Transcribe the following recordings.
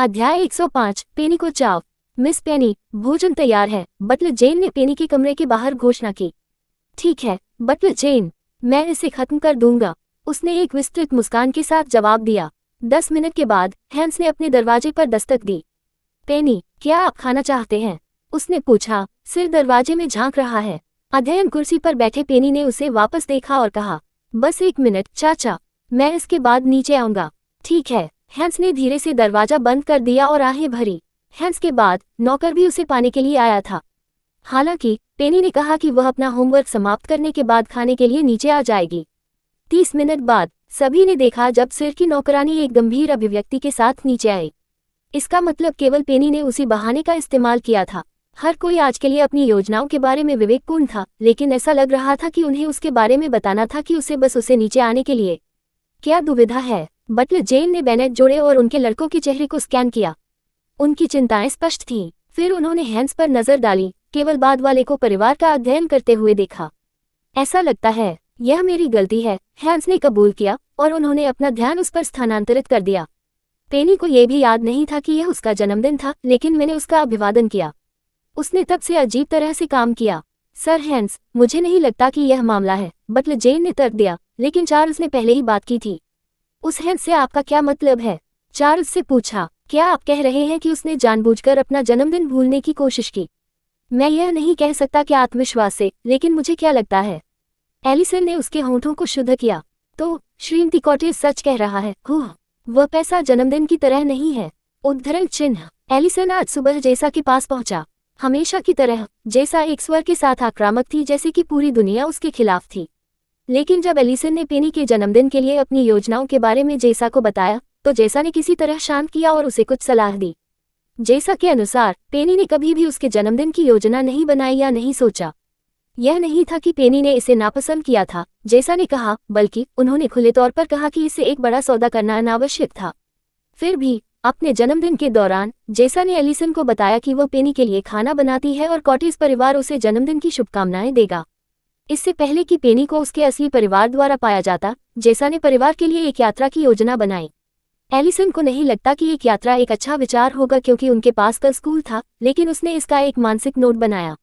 अध्याय 105 पेनी को चाव। मिस पेनी, भोजन तैयार है। बटलर जेन ने पेनी के कमरे के बाहर घोषणा की। ठीक है बटलर जेन, मैं इसे खत्म कर दूंगा, उसने एक विस्तृत मुस्कान के साथ जवाब दिया। 10 मिनट के बाद हैंस ने अपने दरवाजे पर दस्तक दी। पेनी, क्या आप खाना चाहते हैं? उसने पूछा, सिर दरवाजे में झांक रहा है। अध्ययन कुर्सी पर बैठे पेनी ने उसे वापस देखा और कहा, बस 1 मिनट चाचा, मैं इसके बाद नीचे आऊंगा। ठीक है। हैंस ने धीरे से दरवाजा बंद कर दिया और आहें भरी। हैंस के बाद नौकर भी उसे पाने के लिए आया था। हालांकि पेनी ने कहा कि वह अपना होमवर्क समाप्त करने के बाद खाने के लिए नीचे आ जाएगी। 30 मिनट बाद सभी ने देखा जब सिर की नौकरानी एक गंभीर अभिव्यक्ति के साथ नीचे आई। इसका मतलब केवल पेनी ने उसी बहाने का इस्तेमाल किया था। हर कोई आज के लिए अपनी योजनाओं के बारे में विवेकपूर्ण था, लेकिन ऐसा लग रहा था कि उन्हें उसके बारे में बताना था कि उसे बस उसे नीचे आने के लिए। क्या दुविधा है? बटलर जेन ने बैनेट जोड़े और उनके लड़कों के चेहरे को स्कैन किया। उनकी चिंताएं स्पष्ट थीं। फिर उन्होंने हैंस पर नजर डाली, केवल बाद वाले को परिवार का अध्ययन करते हुए देखा। ऐसा लगता है यह मेरी गलती है, हैंस ने कबूल किया और उन्होंने अपना ध्यान उस पर स्थानांतरित कर दिया। पेनी को यह भी याद नहीं था कि यह उसका जन्मदिन था, लेकिन मैंने उसका अभिवादन किया। उसने तब से अजीब तरह से काम किया। सर हैंस, मुझे नहीं लगता कि यह मामला है, बटलर जेन ने तर्क दिया, लेकिन चार्ल्स ने पहले ही बात की थी। उस हैंस से आपका क्या मतलब है? चार्ल्स से पूछा। क्या आप कह रहे हैं कि उसने जानबूझकर अपना जन्मदिन भूलने की कोशिश की? मैं यह नहीं कह सकता कि आत्मविश्वास से, लेकिन मुझे क्या लगता है। एलिसन ने उसके होंठों को शुद्ध किया। तो श्रीमती कॉटेज सच कह रहा है। वह पैसा जन्मदिन की तरह नहीं है। उद्धरण चिन्ह। एलिसन आज सुबह जैसा के पास पहुंचा। हमेशा की तरह जैसा एक स्वर के साथ आक्रामक थी, जैसे कि पूरी दुनिया उसके खिलाफ थी। लेकिन जब एलिसन ने पेनी के जन्मदिन के लिए अपनी योजनाओं के बारे में जैसा को बताया, तो जैसा ने किसी तरह शांत किया और उसे कुछ सलाह दी। जैसा के अनुसार पेनी ने कभी भी उसके जन्मदिन की योजना नहीं बनाई या नहीं सोचा। यह नहीं था कि पेनी ने इसे नापसंद किया था, जैसा ने कहा, बल्कि उन्होंने खुले तौर पर कहा कि इसे एक बड़ा सौदा करना अनावश्यक था। फिर भी अपने जन्मदिन के दौरान जैसा ने एलिसन को बताया कि वह पेनी के लिए खाना बनाती है और कॉटेज परिवार उसे जन्मदिन की शुभकामनाएं देगा। इससे पहले कि पेनी को उसके असली परिवार द्वारा पाया जाता, जैसा ने परिवार के लिए एक यात्रा की योजना बनाई। एलिसन को नहीं लगता कि एक यात्रा एक अच्छा विचार होगा क्योंकि उनके पास कल स्कूल था, लेकिन उसने इसका एक मानसिक नोट बनाया।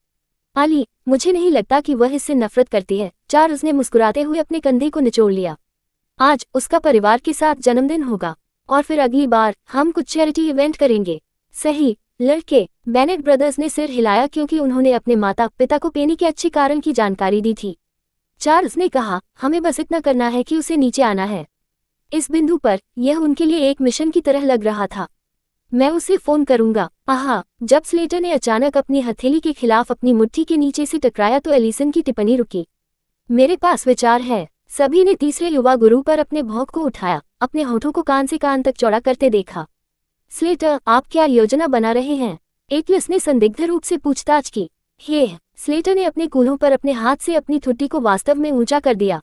आली, मुझे नहीं लगता कि वह इससे नफरत करती है। चार्ल्स ने मुस्कुराते हुए अपने कंधे को निचोड़ लिया। आज उसका परिवार के साथ जन्मदिन होगा और फिर अगली बार हम कुछ चैरिटी इवेंट करेंगे। सही लड़के, बेनेट ब्रदर्स ने सिर हिलाया क्योंकि उन्होंने अपने माता पिता को पेनी के अच्छे कारण की जानकारी दी थी। चार्ल्स ने कहा, हमें बस इतना करना है कि उसे नीचे आना है। इस बिंदु पर यह उनके लिए एक मिशन की तरह लग रहा था। मैं उसे फोन करूंगा। आहा, जब स्लेटर ने अचानक अपनी हथेली के खिलाफ अपनी मुट्ठी के नीचे से टकराया तो एलिसन की टिप्पणी रुकी। मेरे पास विचार है। सभी ने तीसरे युवा गुरु पर अपने भौंक को उठाया, अपने होठों को कान से कान तक चौड़ा करते देखा। स्लेटर, आप क्या योजना बना रहे हैं? एटलस ने संदिग्ध रूप से पूछताछ की। स्लेटर ने अपने कूल्हों पर अपने हाथ से अपनी ठुड्डी को वास्तव में ऊंचा कर दिया।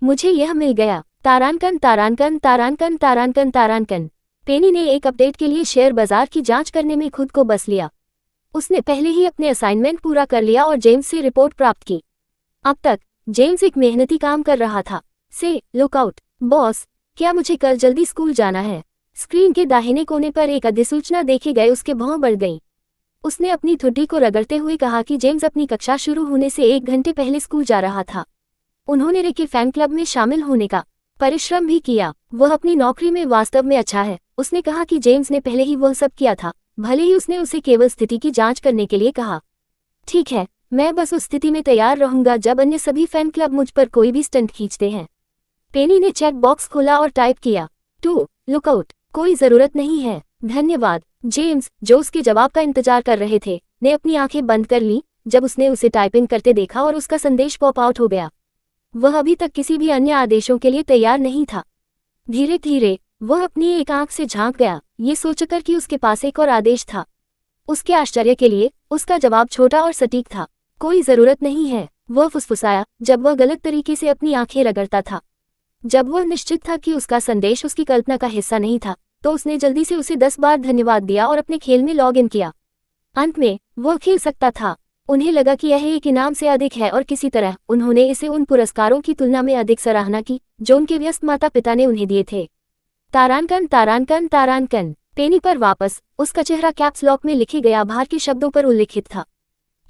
मुझे यह मिल गया। तारांकन तारांकन तारांकन तारांकन तारांकन। पेनी ने एक अपडेट के लिए शेयर बाजार की जांच करने में खुद को बस लिया। उसने पहले ही अपने असाइनमेंट पूरा कर लिया और जेम्स से रिपोर्ट प्राप्त की। अब तक जेम्स एक मेहनती काम कर रहा था। लुकआउट बॉस, क्या मुझे कल जल्दी स्कूल जाना है? स्क्रीन के दाहिने कोने पर एक अधिसूचना देखे गए उसके भौं बढ़ गई। उसने अपनी ठुड्डी को रगड़ते हुए कहा कि जेम्स अपनी कक्षा शुरू होने से 1 घंटे पहले स्कूल जा रहा था। उन्होंने रे के फैन क्लब में शामिल होने का परिश्रम भी किया। वह अपनी नौकरी में वास्तव में अच्छा है। उसने कहा कि जेम्स ने पहले ही वह सब किया था, भले ही उसने उसे केवल स्थिति की जांच करने के लिए कहा। ठीक है, मैं बस उस स्थिति में तैयार रहूंगा जब अन्य सभी फैन क्लब मुझ पर कोई भी स्टंट खींचते हैं। पेनी ने चेक बॉक्स खोला और टाइप किया, टू लुकआउट। कोई जरूरत नहीं है, धन्यवाद। जेम्स, जो उसके जवाब का इंतजार कर रहे थे, ने अपनी आंखें बंद कर ली जब उसने उसे टाइपिंग करते देखा और उसका संदेश पॉप आउट हो गया। वह अभी तक किसी भी अन्य आदेशों के लिए तैयार नहीं था। धीरे धीरे वह अपनी एक आंख से झांक गया, ये सोचकर कि उसके पास एक और आदेश था। उसके आश्चर्य के लिए उसका जवाब छोटा और सटीक था, कोई जरूरत नहीं है। वह फुसफुसाया जब वह गलत तरीके से अपनी आंखें रगड़ता था। जब वह निश्चित था कि उसका संदेश उसकी कल्पना का हिस्सा नहीं था, तो उसने जल्दी से उसे 10 बार धन्यवाद दिया और अपने खेल में लॉग इन किया। अंत में वह खेल सकता था। उन्हें लगा कि यह एक इनाम से अधिक है और किसी तरह उन्होंने इसे उन पुरस्कारों की तुलना में अधिक सराहना की जो उनके व्यस्त माता पिता ने उन्हें दिए थे। तारांकन तारांकन तारांकन। पेनी पर वापस, उसका चेहरा कैप्स लॉक में लिखे गए आभार के शब्दों पर उल्लिखित था।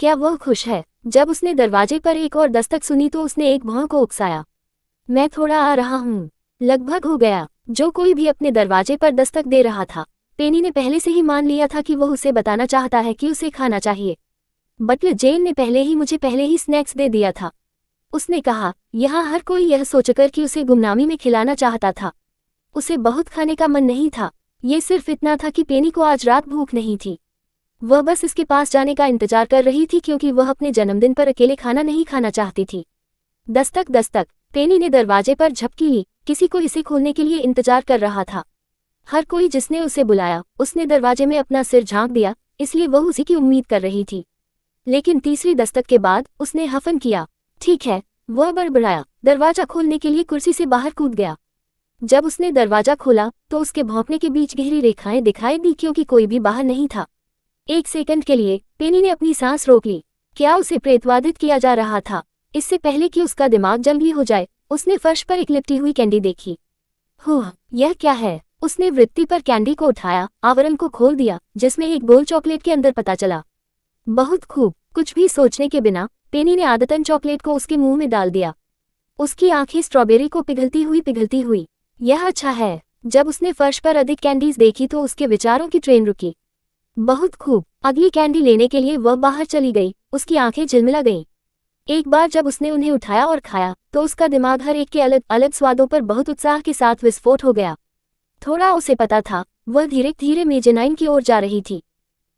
क्या वह खुश है? जब उसने दरवाजे पर एक और दस्तक सुनी तो उसने एक भौं को उकसाया। मैं थोड़ा आ रहा हूँ। लगभग हो गया। जो कोई भी अपने दरवाजे पर दस्तक दे रहा था, पेनी ने पहले से ही मान लिया था कि वह उसे बताना चाहता है कि उसे खाना चाहिए। बटलर जेन ने पहले ही स्नैक्स दे दिया था। उसने कहा, यहाँ हर कोई यह सोचकर कि उसे गुमनामी में खिलाना चाहता था। उसे बहुत खाने का मन नहीं था। ये सिर्फ इतना था कि पेनी को आज रात भूख नहीं थी। वह बस इसके पास जाने का इंतजार कर रही थी क्योंकि वह अपने जन्मदिन पर अकेले खाना नहीं खाना चाहती थी। दस्तक दस्तक। पेनी ने दरवाजे पर झपकी ली। किसी को इसे खोलने के लिए इंतजार कर रहा था। हर कोई जिसने उसे बुलाया, उसने दरवाजे में अपना सिर झांक दिया, इसलिए वह उसी की उम्मीद कर रही थी। लेकिन तीसरी दस्तक के बाद उसने हफन किया। ठीक है, वह बड़बड़ाया, दरवाजा खोलने के लिए कुर्सी से बाहर कूद गया। जब उसने दरवाजा खोला तो उसके भौंकने के बीच गहरी रेखाएं दिखाई दी क्योंकि कोई भी बाहर नहीं था। एक सेकंड के लिए पेनी ने अपनी सांस रोक ली। क्या उसे प्रेतवादित किया जा रहा था? इससे पहले कि उसका दिमाग जंगली हो जाए, उसने फर्श पर एक लिपटी हुई कैंडी देखी। यह क्या है? उसने वृत्ति पर कैंडी को उठाया, आवरण को खोल दिया, जिसमें एक गोल चॉकलेट के अंदर पता चला। बहुत खूब। कुछ भी सोचने के बिना पेनी ने आदतन चॉकलेट को उसके मुंह में डाल दिया। उसकी आंखें स्ट्रॉबेरी को पिघलती हुई। यह अच्छा है। जब उसने फर्श पर अधिक कैंडीज देखी तो उसके विचारों की ट्रेन रुकी। बहुत खूब। अगली कैंडी लेने के लिए वह बाहर चली गई। उसकी आंखें झिलमिला गईं। एक बार जब उसने उन्हें उठाया और खाया तो उसका दिमाग हर एक के अलग अलग स्वादों पर बहुत उत्साह के साथ विस्फोट हो गया। थोड़ा उसे पता था, वह धीरे धीरे मेजेनाइन की ओर जा रही थी।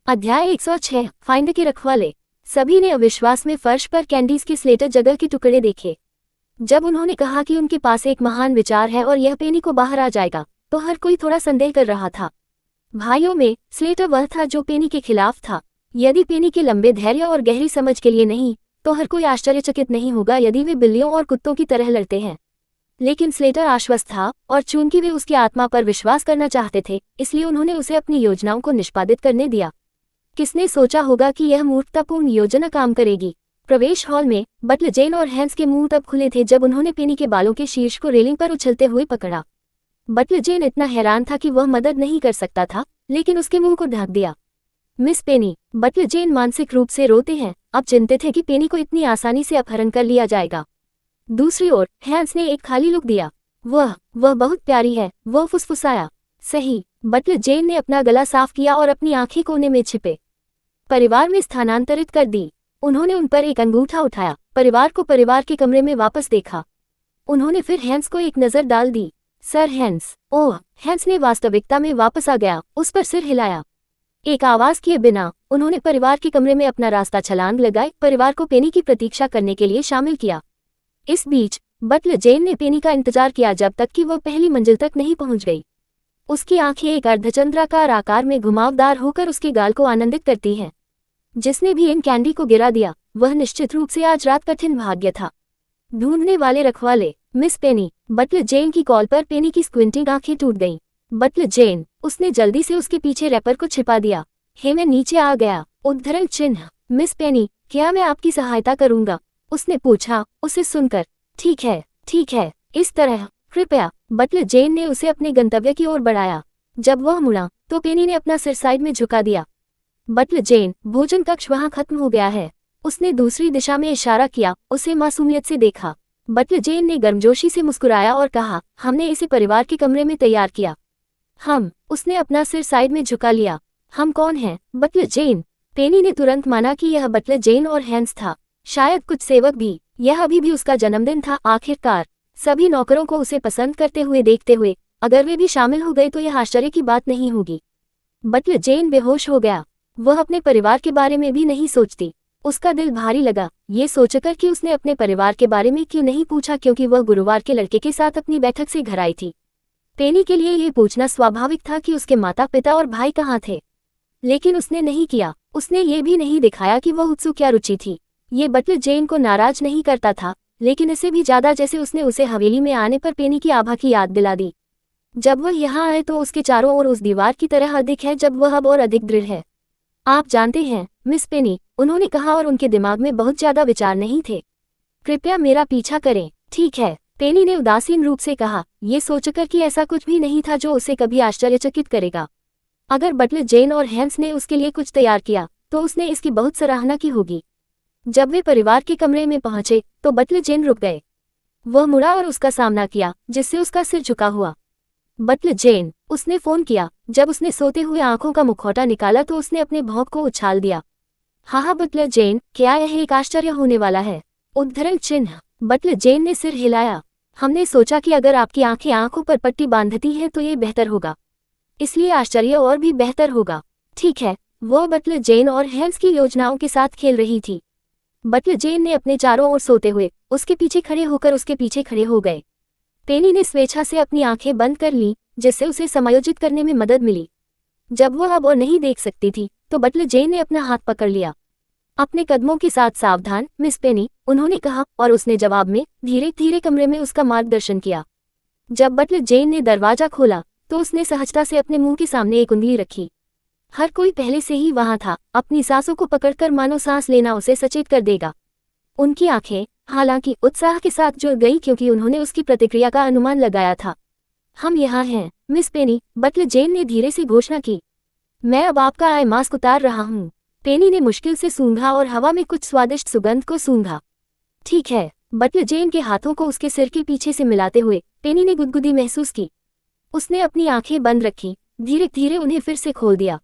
अध्याय 106। फाइंड के रखवाले। सभी ने अविश्वास में फर्श पर कैंडीज के स्लेटर जगह के टुकड़े देखे। जब उन्होंने कहा कि उनके पास एक महान विचार है और यह पेनी को बाहर आ जाएगा, तो हर कोई थोड़ा संदेह कर रहा था। भाइयों में स्लेटर वह था जो पेनी के खिलाफ था। यदि पेनी के लंबे धैर्य और गहरी समझ के लिए नहीं, तो हर कोई आश्चर्यचकित नहीं होगा यदि वे बिल्लियों और कुत्तों की तरह लड़ते हैं। लेकिन स्लेटर आश्वस्त था, और चूंकि वे उसकी आत्मा पर विश्वास करना चाहते थे, इसलिए उन्होंने उसे अपनी योजनाओं को निष्पादित करने दिया। किसने सोचा होगा कि यह मूर्खतापूर्ण योजना काम करेगी? प्रवेश हॉल में बटलर जेन और हैंस के मुंह तब खुले थे जब उन्होंने पेनी के बालों के शीर्ष को रेलिंग पर उछलते हुए पकड़ा। बटलर जेन इतना हैरान था कि वह मदद नहीं कर सकता था, लेकिन उसके मुंह को ढक दिया। मिस पेनी, बटलर जेन मानसिक रूप से रोते हैं, अब चिंतित है कि पेनी को इतनी आसानी से अपहरण कर लिया जाएगा। दूसरी ओर हैंस ने एक खाली लुक दिया। वह बहुत प्यारी है, वह फुसफुसाया। सही। बटलर जेन ने अपना गला साफ किया और अपनी आंखें कोने में छिपे परिवार में स्थानांतरित कर दी। उन्होंने उन पर एक अंगूठा उठाया, परिवार को परिवार के कमरे में वापस देखा। उन्होंने फिर हैंस को एक नजर डाल दी। Sir Hans. ओह। हैंस ने वास्तविकता में वापस आ गया, उस पर सिर हिलाया। एक आवाज किए बिना उन्होंने परिवार के कमरे में अपना रास्ता छलांग लगाए, परिवार को पेनी की प्रतीक्षा करने के लिए शामिल किया। इस बीच बटलर जेन ने पेनी का इंतजार किया जब तक कि वह पहली मंजिल तक नहीं पहुंच गई। उसकी आंखें एक अर्धचंद्राकार आकार में घुमावदार होकर उसके गाल को आनंदित करती हैं। जिसने भी इन कैंडी को गिरा दिया, वह निश्चित रूप से आज रात कठिन भाग्य था। ढूंढने वाले रखवाले। मिस पेनी। बटलर जेन की कॉल पर पेनी की स्क्विंटिंग आंखें टूट गईं। बटलर जेन। उसने जल्दी से उसके पीछे रैपर को छिपा दिया। मैं नीचे आ गया। उद्धरण चिन्ह। मिस पेनी, क्या मैं आपकी सहायता करूंगा? उसने पूछा, उसे सुनकर। ठीक है, इस तरह, कृपया। बटलर जेन ने उसे अपने गंतव्य की ओर बढ़ाया। जब वह मुड़ा तो पेनी ने अपना सिर साइड में झुका दिया। बटलर जेन, भोजन कक्ष वहां खत्म हो गया है। उसने दूसरी दिशा में इशारा किया, उसे मासूमियत से देखा। बटलर जेन ने गर्मजोशी से मुस्कुराया और कहा, हमने इसे परिवार के कमरे में तैयार किया। हम। उसने अपना सिर साइड में झुका लिया। हम कौन हैं? बटलर जेन। पेनी ने तुरंत माना कि यह बटलर जेन और हैंस था, शायद कुछ सेवक भी। यह अभी भी उसका जन्मदिन था। आखिरकार सभी नौकरों को उसे पसंद करते हुए देखते हुए, अगर वे भी शामिल हो गए तो यह आश्चर्य की बात नहीं होगी। बटलर जेन बेहोश हो गया। वह अपने परिवार के बारे में भी नहीं सोचती। उसका दिल भारी लगा, ये सोचकर कि उसने अपने परिवार के बारे में क्यों नहीं पूछा, क्योंकि वह गुरुवार के लड़के के साथ अपनी बैठक से घर आई थी। पेनी के लिए ये पूछना स्वाभाविक था कि उसके माता पिता और भाई कहाँ थे, लेकिन उसने नहीं किया। उसने ये भी नहीं दिखाया कि वह उत्सुक या रुचि थी। ये बटलर जेन को नाराज नहीं करता था, लेकिन इससे भी ज्यादा जैसे उसने उसे हवेली में आने पर पेनी की आभा की याद दिला दी। जब वह यहाँ आए तो उसके चारों ओर उस दीवार की तरह अधिक है, जब वह अब और अधिक दृढ़ है। आप जानते हैं मिस पेनी, उन्होंने कहा, और उनके दिमाग में बहुत ज्यादा विचार नहीं थे। कृपया मेरा पीछा करें। ठीक है, पेनी ने उदासीन रूप से कहा, ये सोचकर कि ऐसा कुछ भी नहीं था जो उसे कभी आश्चर्यचकित करेगा। अगर बटलर जेन और हेम्स ने उसके लिए कुछ तैयार किया तो उसने इसकी बहुत सराहना की होगी। जब वे परिवार के कमरे में पहुंचे तो बटलर जेन रुक गए। वह मुड़ा और उसका सामना किया, जिससे उसका सिर झुका हुआ। बटलर जेन, उसने फोन किया। जब उसने सोते हुए आंखों का मुखौटा निकाला तो उसने अपने भौंक को उछाल दिया। हाँ बटलर जेन, क्या यह एक आश्चर्य होने वाला है? उद्धरण चिन्ह। बटलर जेन ने सिर हिलाया। हमने सोचा कि अगर आपकी आंखें आंखों पर पट्टी बांधती हैं तो ये बेहतर होगा, इसलिए आश्चर्य और भी बेहतर होगा। ठीक है। वह बटलर जेन और हेम्स की योजनाओं के साथ खेल रही थी। बटलर जेन ने अपने चारों ओर सोते हुए उसके पीछे खड़े होकर उसके पीछे खड़े हो गए। पेनी ने स्वेच्छा से अपनी आंखें बंद कर लीं, जिससे उसे समायोजित करने में मदद मिली। जब वह अब और नहीं देख सकती थी तो बटलर जेन ने अपना हाथ पकड़ लिया। अपने कदमों के साथ सावधान मिस पेनी, उन्होंने कहा, और उसने जवाब में धीरे धीरे कमरे में उसका मार्गदर्शन किया। जब बटलर जेन ने दरवाजा खोला तो उसने सहजता से अपने मुंह के सामने एक उंगली रखी। हर कोई पहले से ही वहां था, अपनी सांसों को पकड़कर मानो सांस लेना उसे सचेत कर देगा। उनकी आंखें हालांकि उत्साह के साथ जुड़ गई क्योंकि उन्होंने उसकी प्रतिक्रिया का अनुमान लगाया था। हम यहाँ हैं मिस पेनी, बटलर जेन ने धीरे से घोषणा की। मैं अब आपका आई मास्क उतार रहा हूँ। पेनी ने मुश्किल से सूंघा और हवा में कुछ स्वादिष्ट सुगंध को सूंघा। ठीक है। बटलर जेन के हाथों को उसके सिर के पीछे से मिलाते हुए पेनी ने गुदगुदी महसूस की। उसने अपनी आंखें बंद रखी, धीरे धीरे उन्हें फिर से खोल दिया।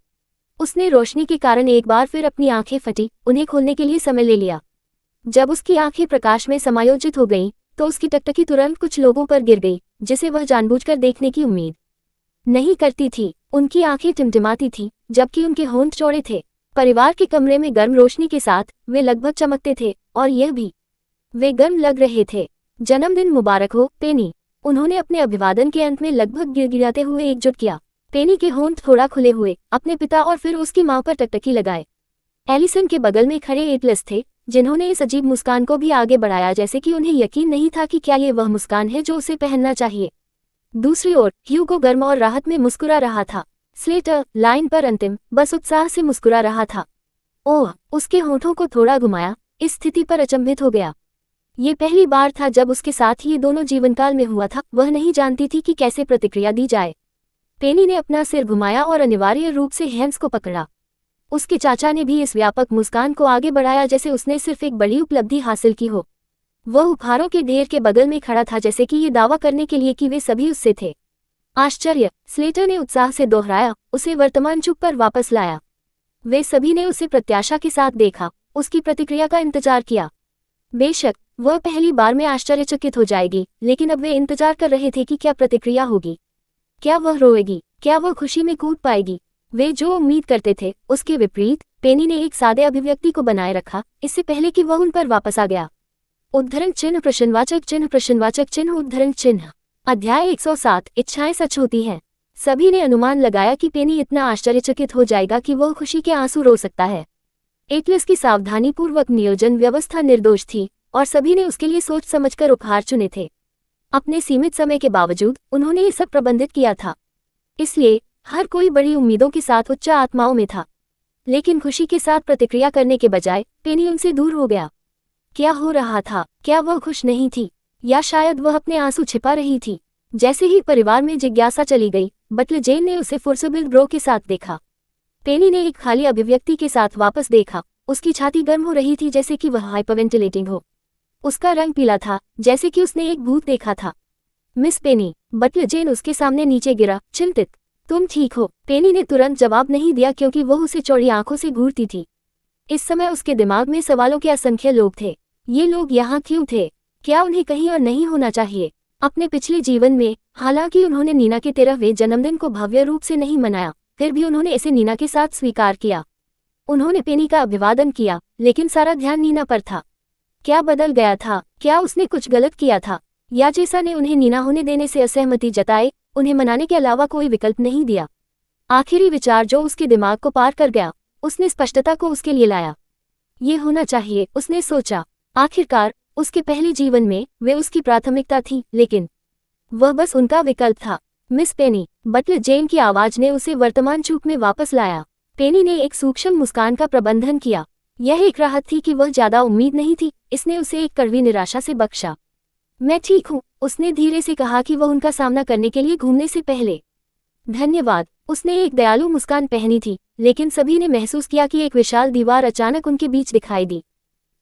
उसने रोशनी के कारण एक बार फिर अपनी आंखें फटी, उन्हें खोलने के लिए समय ले लिया। जब उसकी आंखें प्रकाश में समायोजित हो गईं, तो उसकी टकटकी तुरंत कुछ लोगों पर गिर गई, जिसे वह जानबूझकर देखने की उम्मीद नहीं करती थी। उनकी आंखें टिमटिमाती थीं, जबकि उनके होंठ चौड़े थे। परिवार के कमरे में गर्म रोशनी के साथ वे लगभग चमकते थे, और यह भी वे गर्म लग रहे थे। जन्मदिन मुबारक हो पेनी, उन्होंने अपने अभिवादन के अंत में लगभग गिड़गिड़ाते हुए एकजुट किया। पेनी के होंठ थोड़ा खुले हुए अपने पिता और फिर उसकी मां पर टकटकी लगाए। एलिसन के बगल में खड़े एटलस थे, जिन्होंने इस अजीब मुस्कान को भी आगे बढ़ाया, जैसे कि उन्हें यकीन नहीं था कि क्या ये वह मुस्कान है जो उसे पहनना चाहिए। दूसरी ओर ह्यूगो गर्म और राहत में मुस्कुरा रहा था। स्लेटर लाइन पर अंतिम बस उत्साह से मुस्कुरा रहा था। ओह, उसके होठों को थोड़ा घुमाया, इस स्थिति पर अचंभित हो गया। ये पहली बार था जब उसके साथ ये दोनों जीवनकाल में हुआ था। वह नहीं जानती थी कि कैसे प्रतिक्रिया दी जाए। पेनी ने अपना सिर घुमाया और अनिवार्य रूप से हेम्स को पकड़ा। उसके चाचा ने भी इस व्यापक मुस्कान को आगे बढ़ाया, जैसे उसने सिर्फ एक बड़ी उपलब्धि हासिल की हो। वह उपहारों के ढेर के बगल में खड़ा था, जैसे कि ये दावा करने के लिए कि वे सभी उससे थे। आश्चर्य, स्लेटर ने उत्साह से दोहराया, उसे वर्तमान चुप पर वापस लाया। वे सभी ने उसे प्रत्याशा के साथ देखा, उसकी प्रतिक्रिया का इंतजार किया। बेशक वह पहली बार में आश्चर्यचकित हो जाएगी, लेकिन अब वे इंतजार कर रहे थे कि क्या प्रतिक्रिया होगी। क्या वह रोएगी? क्या वह खुशी में कूद पाएगी? वे जो उम्मीद करते थे उसके विपरीत पेनी ने एक सादे अभिव्यक्ति को बनाए रखा, इससे पहले कि वह उन पर वापस आ गया। उद्धरण चिन्ह प्रश्नवाचक चिन्ह प्रश्नवाचक चिन्ह उद्धरण चिन्ह। अध्याय 107 इच्छाएं सच होती हैं। सभी ने अनुमान लगाया कि पेनी इतना आश्चर्यचकित हो जाएगा कि वह खुशी के आंसू रो सकता है। एटलस की सावधानीपूर्वक नियोजन व्यवस्था निर्दोष थी और सभी ने उसके लिए सोच समझकर उपहार चुने थे। अपने सीमित समय के बावजूद उन्होंने ये सब प्रबंधित किया था, इसलिए हर कोई बड़ी उम्मीदों के साथ उच्च आत्माओं में था। लेकिन खुशी के साथ प्रतिक्रिया करने के बजाय पेनी उनसे दूर हो गया। क्या हो रहा था? क्या वह खुश नहीं थी, या शायद वह अपने आंसू छिपा रही थी? जैसे ही परिवार में जिज्ञासा चली गई, बटलर जेन ने उसे फुर्सबिल ब्रो के साथ देखा। पेनी ने एक खाली अभिव्यक्ति के साथ वापस देखा। उसकी छाती गर्म हो रही थी, जैसे कि वह हाइपरवेंटिलेटिंग हो। उसका रंग पीला था, जैसे कि उसने एक भूत देखा था। मिस पेनी, बटलर जेन उसके सामने नीचे गिरा, चिंतित। तुम ठीक हो? पेनी ने तुरंत जवाब नहीं दिया क्योंकि वह उसे चौड़ी आंखों से घूरती थी। इस समय उसके दिमाग में सवालों के असंख्य लोग थे। ये लोग यहाँ क्यों थे? क्या उन्हें कहीं और नहीं होना चाहिए? अपने पिछले जीवन में हालांकि उन्होंने नीना के 13वें जन्मदिन को भव्य रूप से नहीं मनाया, फिर भी उन्होंने इसे नीना के साथ स्वीकार किया। उन्होंने पेनी का अभिवादन किया, लेकिन सारा ध्यान नीना पर था। क्या बदल गया था? क्या उसने कुछ गलत किया था, या जेसा ने उन्हें नीना होने देने से असहमति जताए, उन्हें मनाने के अलावा कोई विकल्प नहीं दिया? आखिरी विचार जो उसके दिमाग को पार कर गया, उसने स्पष्टता को उसके लिए लाया। ये होना चाहिए, उसने सोचा। आखिरकार उसके पहले जीवन में वे उसकी प्राथमिकता थी, लेकिन वह बस उनका विकल्प था। मिस पेनी, बटलर जेन की आवाज ने उसे वर्तमान चूक में वापस लाया। पेनी ने एक सूक्ष्म मुस्कान का प्रबंधन किया। यह एक राहत थी कि वह ज्यादा उम्मीद नहीं थी। इसने उसे एक कड़वी निराशा से बख्शा। मैं ठीक हूँ, उसने धीरे से कहा कि वह उनका सामना करने के लिए घूमने से पहले धन्यवाद। उसने एक दयालु मुस्कान पहनी थी, लेकिन सभी ने महसूस किया कि एक विशाल दीवार अचानक उनके बीच दिखाई दी।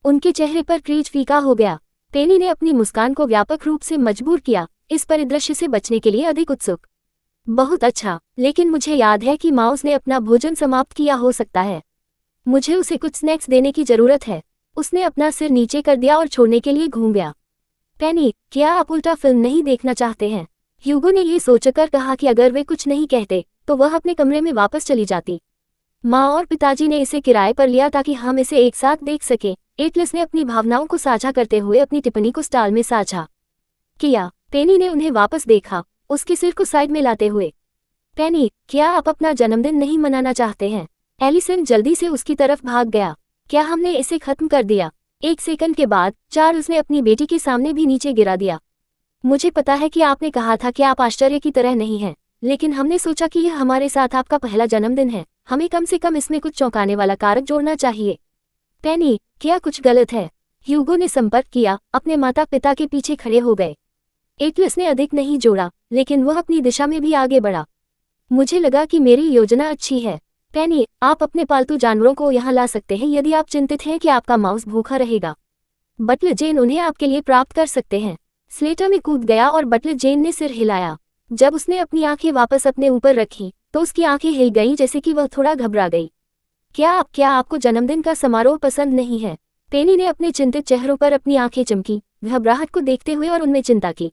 उनके चेहरे पर क्रीज फीका हो गया। पेनी ने अपनी मुस्कान को व्यापक रूप से मजबूर किया, इस परिदृश्य से बचने के लिए अधिक उत्सुक। बहुत अच्छा, लेकिन मुझे याद है कि माउस ने अपना भोजन समाप्त किया हो सकता है। मुझे उसे कुछ स्नैक्स देने की जरूरत है। उसने अपना सिर नीचे कर दिया और छोड़ने के लिए घूम गया। पेनी, क्या आप उल्टा फिल्म नहीं देखना चाहते हैं? ह्यूगो ने ये सोचकर कहा कि अगर वे कुछ नहीं कहते तो वह अपने कमरे में वापस चली जाती। माँ और पिताजी ने इसे किराए पर लिया ताकि हम इसे एक साथ देख सकें। एटलस ने अपनी भावनाओं को साझा करते हुए अपनी टिप्पणी को स्टाल में साझा किया। पेनी ने उन्हें वापस देखा, उसके सिर को साइड में लाते हुए। पेनी, क्या आप अपना जन्मदिन नहीं मनाना चाहते हैं? एलिसन जल्दी से उसकी तरफ भाग गया। क्या हमने इसे खत्म कर दिया? एक सेकंड के बाद चार्ल्स ने अपनी बेटी के सामने भी नीचे गिरा दिया। मुझे पता है कि आपने कहा था कि आप आश्चर्य की तरह नहीं हैं, लेकिन हमने सोचा कि यह हमारे साथ आपका पहला जन्मदिन है, हमें कम से कम इसमें कुछ चौंकाने वाला कारक जोड़ना चाहिए। पेनी, क्या कुछ गलत है? ह्यूगो ने संपर्क किया, अपने माता पिता के पीछे खड़े हो गए। एटलस ने अधिक नहीं जोड़ा, लेकिन वह अपनी दिशा में भी आगे बढ़ा। मुझे लगा कि मेरी योजना अच्छी है। पेनी, आप अपने पालतू जानवरों को यहाँ ला सकते हैं यदि आप चिंतित हैं कि आपका माउस भूखा रहेगा। बटलर जेन उन्हें आपके लिए प्राप्त कर सकते हैं। स्लेटर में कूद गया और बटलर जेन ने सिर हिलाया। जब उसने अपनी आंखें वापस अपने ऊपर रखी तो उसकी आंखें हिल गईं जैसे कि वह थोड़ा घबरा गई। क्या आपको जन्मदिन का समारोह पसंद नहीं है? पेनी ने अपने चिंतित चेहरों पर अपनी आंखें चमकी, घबराहट को देखते हुए और उनमें चिंता की।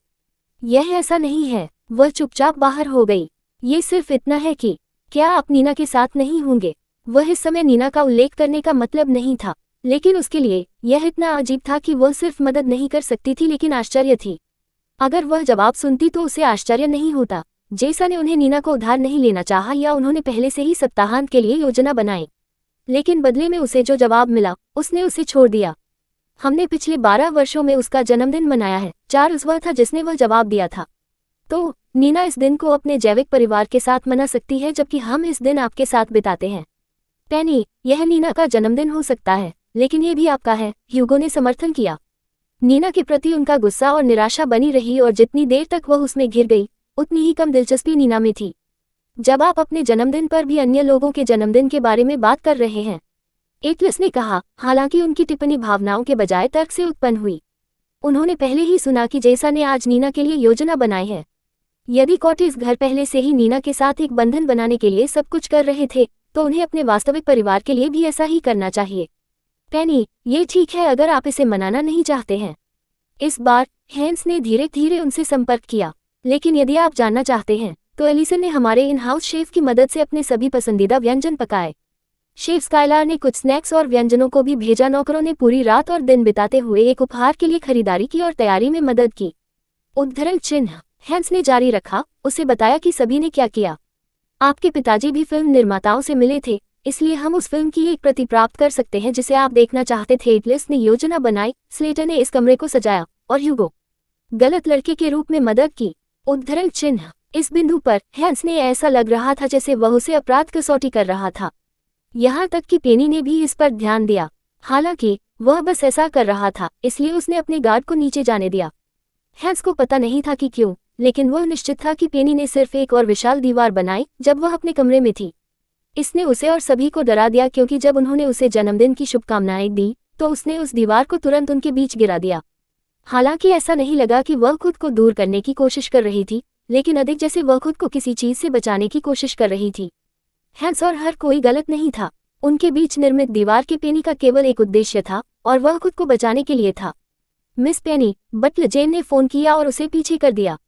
यह ऐसा नहीं है। वह चुपचाप बाहर हो गई। ये सिर्फ इतना है कि क्या आप नीना के साथ नहीं होंगे? वह इस समय नीना का उल्लेख करने का मतलब नहीं था, लेकिन उसके लिए यह इतना अजीब था कि वह सिर्फ मदद नहीं कर सकती थी लेकिन आश्चर्य थी। अगर वह जवाब सुनती तो उसे आश्चर्य नहीं होता। जेसा ने उन्हें नीना को उधार नहीं लेना चाहा या उन्होंने पहले से ही सप्ताहांत के लिए योजना बनाई, लेकिन बदले में उसे जो जवाब मिला उसने उसे छोड़ दिया। हमने पिछले 12 वर्षों में उसका जन्मदिन मनाया है। चार्ल्स वह था जिसने वह जवाब दिया था। तो नीना इस दिन को अपने जैविक परिवार के साथ मना सकती है जबकि हम इस दिन आपके साथ बिताते हैं। पेनी, यह नीना का जन्मदिन हो सकता है, लेकिन ये भी आपका है, ह्यूगो ने समर्थन किया। नीना के प्रति उनका गुस्सा और निराशा बनी रही और जितनी देर तक वह उसमें घिर गई उतनी ही कम दिलचस्पी नीना में थी। जब आप अपने जन्मदिन पर भी अन्य लोगों के जन्मदिन के बारे में बात कर रहे हैं, एटलस ने कहा, हालांकि उनकी टिप्पणी भावनाओं के बजाय तर्क से उत्पन्न हुई। उन्होंने पहले ही सुना कि जेसा ने आज नीना के लिए योजना बनाई है। यदि कॉटेज घर पहले से ही नीना के साथ एक बंधन बनाने के लिए सब कुछ कर रहे थे तो उन्हें अपने वास्तविक परिवार के लिए भी ऐसा ही करना चाहिए। पेनी, ये ठीक है अगर आप इसे मनाना नहीं चाहते हैं। इस बार हैंस ने धीरे धीरे उनसे संपर्क किया, लेकिन यदि आप जानना चाहते हैं तो एलिसन ने हमारे इन हाउस शेफ की मदद से अपने सभी पसंदीदा व्यंजन पकाए। शेफ स्काइलार ने कुछ स्नैक्स और व्यंजनों को भी भेजा। नौकरों ने पूरी रात और दिन बिताते हुए एक उपहार के लिए खरीदारी की और तैयारी में मदद की। उद्धरण चिन्ह। हैंस ने जारी रखा, उसे बताया कि सभी ने क्या किया। आपके पिताजी भी फिल्म निर्माताओं से मिले थे, इसलिए हम उस फिल्म की एक प्रति प्राप्त कर सकते हैं जिसे आप देखना चाहते थे। एटलस ने योजना बनाई, स्लेटर ने इस कमरे को सजाया और ह्यूगो गलत लड़के के रूप में मदद की। उद्धरण चिन्ह। इस बिंदु पर हैंस ने ऐसा लग रहा था जैसे वह उसे अपराध कसौटी कर रहा था। यहाँ तक कि पेनी ने भी इस पर ध्यान दिया। हालांकि वह बस ऐसा कर रहा था, इसलिए उसने अपने गार्ड को नीचे जाने दिया। हैंस को पता नहीं था कि क्यों, लेकिन वह निश्चित था कि पेनी ने सिर्फ एक और विशाल दीवार बनाई जब वह अपने कमरे में थी। इसने उसे और सभी को डरा दिया क्योंकि जब उन्होंने उसे जन्मदिन की शुभकामनाएं दी तो उसने उस दीवार को तुरंत उनके बीच गिरा दिया। हालांकि ऐसा नहीं लगा कि वह खुद को दूर करने की कोशिश कर रही थी, लेकिन अधिक जैसे वह खुद को किसी चीज से बचाने की कोशिश कर रही थी। हैंस और हर कोई गलत नहीं था। उनके बीच निर्मित दीवार के पेनी का केवल एक उद्देश्य था और वह खुद को बचाने के लिए था। मिस पेनी, बटलर जेन ने फोन किया और उसे पीछे कर दिया।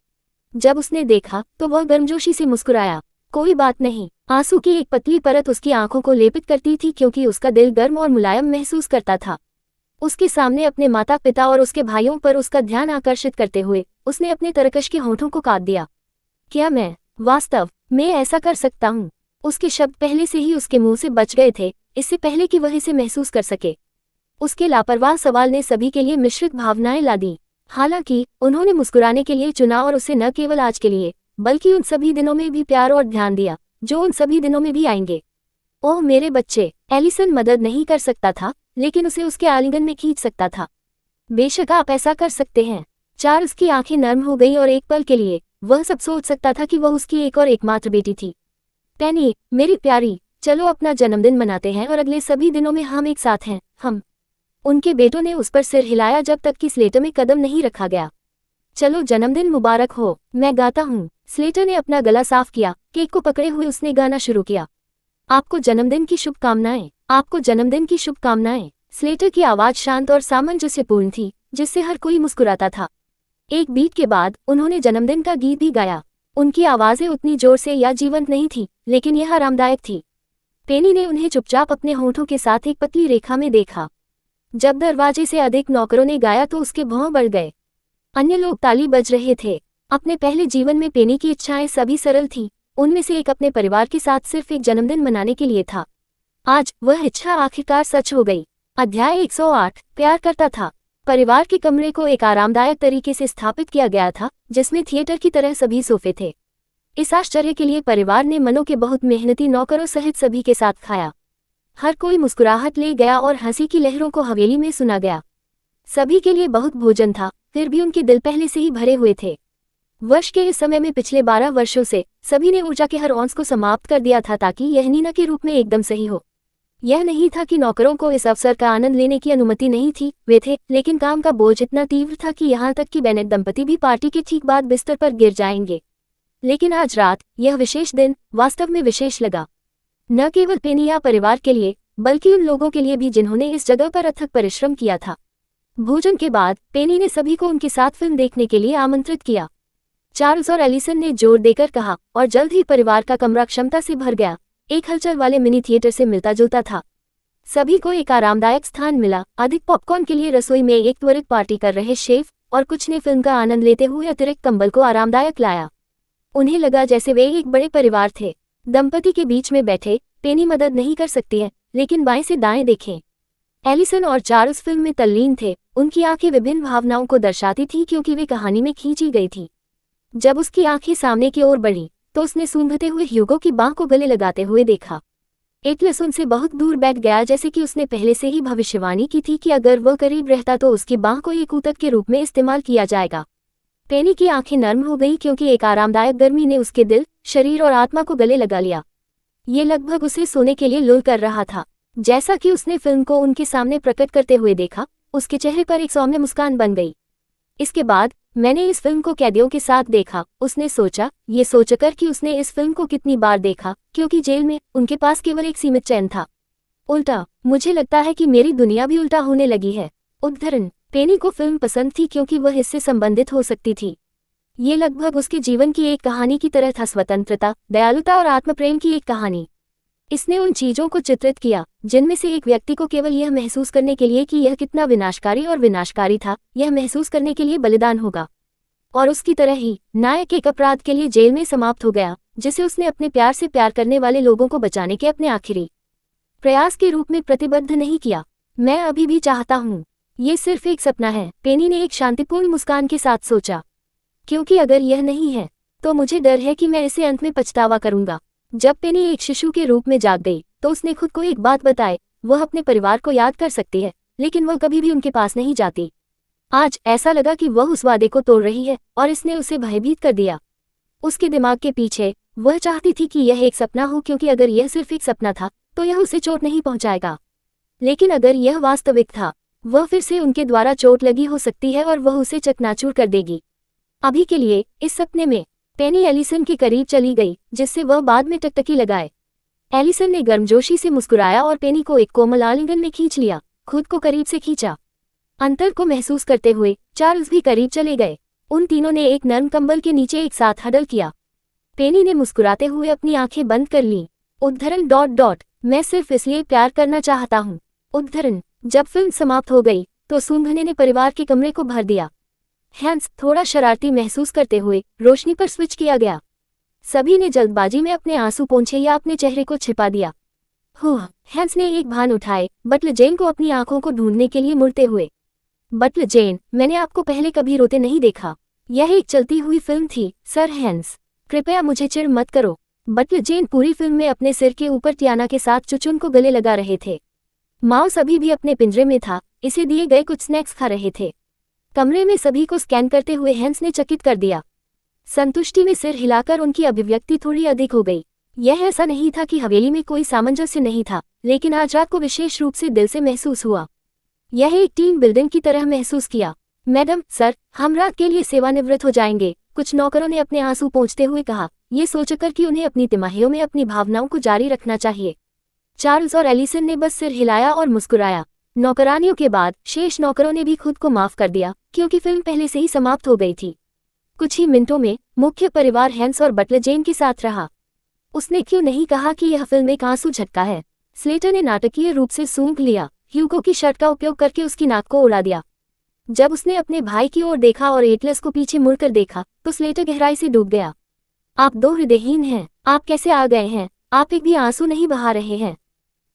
जब उसने देखा तो वह गर्मजोशी से मुस्कुराया। कोई बात नहीं। आंसू की एक पतली परत उसकी आंखों को लेपित करती थी क्योंकि उसका दिल गर्म और मुलायम महसूस करता था। उसके सामने अपने माता पिता और उसके भाइयों पर उसका ध्यान आकर्षित करते हुए उसने अपने तरकश के होठों को काट दिया। क्या मैं वास्तव में ऐसा कर सकता हूँ? उसके शब्द पहले से ही उसके मुंह से बच गए थे, इससे पहले कि वह इसे महसूस कर सके। उसके लापरवाह सवाल ने सभी के लिए मिश्रित भावनाएं ला दी। हालांकि उन्होंने मुस्कुराने के लिए चुना और उसे न केवल आज के लिए बल्कि उन सभी दिनों में भी प्यार और ध्यान दिया जो उन सभी दिनों में भी आएंगे। ओह मेरे बच्चे। एलिसन मदद नहीं कर सकता था, लेकिन उसे उसके आलिंगन में खींच सकता था। बेशक आप ऐसा कर सकते हैं। चार्ल्स की आंखें नर्म हो गईं और एक पल के लिए वह सब सोच सकता था कि वह उसकी एक और एकमात्र बेटी थी। पेनी, मेरी प्यारी, चलो अपना जन्मदिन मनाते हैं और अगले सभी दिनों में हम एक साथ हैं, हम। उनके बेटों ने उस पर सिर हिलाया जब तक कि स्लेटर में कदम नहीं रखा गया। चलो जन्मदिन मुबारक हो, मैं गाता हूँ। स्लेटर ने अपना गला साफ किया, केक को पकड़े हुए उसने गाना शुरू किया। आपको जन्मदिन की शुभकामनाएं, आपको जन्मदिन की शुभकामनाएं। स्लेटर की आवाज शांत और सामंजस्यपूर्ण थी, जिससे हर कोई मुस्कुराता था। एक बीट के बाद उन्होंने जन्मदिन का गीत भी गाया। उनकी आवाजें उतनी जोर से या जीवंत नहीं थी, लेकिन यह आरामदायक थी। पेनी ने उन्हें चुपचाप अपने होठों के साथ एक पतली रेखा में देखा। जब दरवाजे से अधिक नौकरों ने गाया तो उसके भौं बढ़ गए। अन्य लोग ताली बज रहे थे। अपने पहले जीवन में पेनी की इच्छाएं सभी सरल थीं। उनमें से एक अपने परिवार के साथ सिर्फ एक जन्मदिन मनाने के लिए था। आज वह इच्छा आखिरकार सच हो गई। अध्याय 108 प्यार करता था। परिवार के कमरे को एक आरामदायक तरीके से स्थापित किया गया था, जिसमें थिएटर की तरह सभी सोफे थे। इस आश्चर्य के लिए परिवार ने मनो के बहुत मेहनती नौकरों सहित सभी के साथ खाया। हर कोई मुस्कुराहट ले गया और हंसी की लहरों को हवेली में सुना गया। सभी के लिए बहुत भोजन था, फिर भी उनके दिल पहले से ही भरे हुए थे। वर्ष के इस समय में पिछले 12 वर्षों से सभी ने ऊर्जा के हर औंस को समाप्त कर दिया था ताकि यह नीना के रूप में एकदम सही हो। यह नहीं था कि नौकरों को इस अवसर का आनंद लेने की अनुमति नहीं थी, वे थे, लेकिन काम का बोझ इतना तीव्र था कि यहाँ तक कि बेनेट दंपति भी पार्टी के ठीक बाद बिस्तर पर गिर जाएंगे। लेकिन आज रात, यह विशेष दिन, वास्तव में विशेष लगा। न केवल पेनी या परिवार के लिए, बल्कि उन लोगों के लिए भी जिन्होंने इस जगह पर अथक परिश्रम किया था। भोजन के बाद पेनी ने सभी को उनके साथ फिल्म देखने के लिए आमंत्रित किया। चार्ल्स और एलिसन ने जोर देकर कहा, और जल्द ही परिवार का कमरा क्षमता से भर गया। एक हलचल वाले मिनी थिएटर से मिलता जुलता था। सभी को एक आरामदायक स्थान मिला। अधिक पॉपकॉर्न के लिए रसोई में एक त्वरित पार्टी कर रहे शेफ और कुछ ने फिल्म का आनंद लेते हुए अतिरिक्त कंबल को आरामदायक लाया। उन्हें लगा जैसे वे एक बड़े परिवार थे। दंपति के बीच में बैठे, पेनी मदद नहीं कर सकती है, लेकिन बाएं से दाएं देखें। एलिसन और चार्ल्स फिल्म में तल्लीन थे। उनकी आंखें विभिन्न भावनाओं को दर्शाती थीं क्योंकि वे कहानी में खींची गई थी। जब उसकी आंखें सामने की ओर बढ़ी तो उसने सूंघते हुए ह्यूगो की बांह को गले लगाते हुए देखा। एटलस उनसे बहुत दूर बैठ गया, जैसे कि उसने पहले से ही भविष्यवाणी की थी कि अगर वह करीब रहता तो उसकी बांह को एक ऊतक के रूप में इस्तेमाल किया जाएगा। पेनी की आंखें नर्म हो गई क्योंकि एक आरामदायक गर्मी ने उसके दिल, शरीर और आत्मा को गले लगा लिया। ये लगभग उसे सोने के लिए लुल कर रहा था। जैसा कि उसने फिल्म को उनके सामने प्रकट करते हुए देखा, उसके चेहरे पर एक सौम्य मुस्कान बन गई। इसके बाद मैंने इस फिल्म को कैदियों के साथ देखा, उसने सोचा, ये सोचकर कि उसने इस फिल्म को कितनी बार देखा, क्योंकि जेल में उनके पास केवल एक सीमित चयन था। उल्टा, मुझे लगता है कि मेरी दुनिया भी उल्टा होने लगी है। उद्धरण, पेनी को फिल्म पसंद थी क्योंकि वह इससे संबंधित हो सकती थी। ये लगभग उसके जीवन की एक कहानी की तरह था, स्वतंत्रता, दयालुता और आत्मप्रेम की एक कहानी। इसने उन चीजों को चित्रित किया जिनमें से एक व्यक्ति को केवल यह महसूस करने के लिए कि यह कितना विनाशकारी और विनाशकारी था, यह महसूस करने के लिए बलिदान होगा। और उसकी तरह ही नायक एक अपराध के लिए जेल में समाप्त हो गया, जिसे उसने अपने प्यार से प्यार करने वाले लोगों को बचाने के अपने आखिरी प्रयास के रूप में प्रतिबद्ध नहीं किया। मैं अभी भी चाहता हूँ। ये सिर्फ एक सपना है, पेनी ने एक शांतिपूर्ण मुस्कान के साथ सोचा। क्योंकि अगर यह नहीं है, तो मुझे डर है कि मैं इसे अंत में पछतावा करूंगा। जब पेनी एक शिशु के रूप में जाग गई, तो उसने खुद को एक बात बताई, वह अपने परिवार को याद कर सकती है, लेकिन वह कभी भी उनके पास नहीं जाती। आज ऐसा लगा कि वह उस वादे को तोड़ रही है, और इसने उसे भयभीत कर दिया। उसके दिमाग के पीछे वह चाहती थी कि यह एक सपना हो, क्योंकि अगर यह सिर्फ एक सपना था, तो यह उसे चोट नहीं पहुंचाएगा। लेकिन अगर यह वास्तविक था, वह फिर से उनके द्वारा चोट लगी हो सकती है और वह उसे चकनाचूर कर देगी। अभी के लिए, इस सपने में, पेनी एलिसन के करीब चली गई, जिससे वह बाद में टकटकी लगाए। एलिसन ने गर्मजोशी से मुस्कुराया और पेनी को एक कोमल आलिंगन में खींच लिया, खुद को करीब से खींचा। अंतर को महसूस करते हुए चार्ल्स भी करीब चले गए। उन तीनों ने एक नर्म कंबल के नीचे एक साथ हडल किया। पेनी ने मुस्कुराते हुए अपनी आंखें बंद कर लीं। उद्धरण, मैं सिर्फ इसलिए प्यार करना चाहता हूँ। उद्धरण, जब फिल्म समाप्त हो गई तो सूंघने ने परिवार के कमरे को भर दिया। हैंस, थोड़ा शरारती महसूस करते हुए, रोशनी पर स्विच किया गया। सभी ने जल्दबाजी में अपने आंसू पोंछे या अपने चेहरे को छिपा दिया। हैंस ने एक भान उठाए, बटलर जेन को अपनी आंखों को ढूंढने के लिए मुड़ते हुए। बटलर जेन, मैंने आपको पहले कभी रोते नहीं देखा। यह एक चलती हुई फिल्म थी, सर हैंस। कृपया मुझे चिढ़ मत करो। बटलर जेन पूरी फिल्म में अपने सिर के ऊपर टियाना के साथ चुचुन को गले लगा रहे थे। माउस अभी भी अपने पिंजरे में था, इसे दिए गए कुछ स्नैक्स खा रहे थे। कमरे में सभी को स्कैन करते हुए हैंस ने चकित कर दिया। संतुष्टि में सिर हिलाकर उनकी अभिव्यक्ति थोड़ी अधिक हो गई। यह ऐसा नहीं था कि हवेली में कोई सामंजस्य नहीं था, लेकिन आज रात को विशेष रूप से दिल से महसूस हुआ। यह एक टीम बिल्डिंग की तरह महसूस किया। मैडम, सर, हम रात के लिए सेवानिवृत्त हो जाएंगे, कुछ नौकरों ने अपने आंसू पोंछते हुए कहा, ये सोचकर कि उन्हें अपनी तिमाहियों में अपनी भावनाओं को जारी रखना चाहिए। चार्ल्स और एलिसन ने बस सिर हिलाया और मुस्कुराया। नौकरानियों के बाद शेष नौकरों ने भी खुद को माफ कर दिया, क्योंकि फिल्म पहले से ही समाप्त हो गई थी। कुछ ही मिनटों में मुख्य परिवार हैंस और बटलर जेन के साथ रहा। उसने क्यों नहीं कहा कि यह फिल्म एक आंसू झटका है? स्लेटर ने नाटकीय रूप से सूंघ लिया, ह्यूगो की शर्ट का उपयोग करके उसकी नाक को उड़ा दिया। जब उसने अपने भाई की ओर देखा और एटलस को पीछे मुड़कर देखा, तो स्लेटर गहराई से डूब गया। आप दो हृदयहीन हैं, आप कैसे आ गए हैं? आप एक भी आंसू नहीं बहा रहे हैं।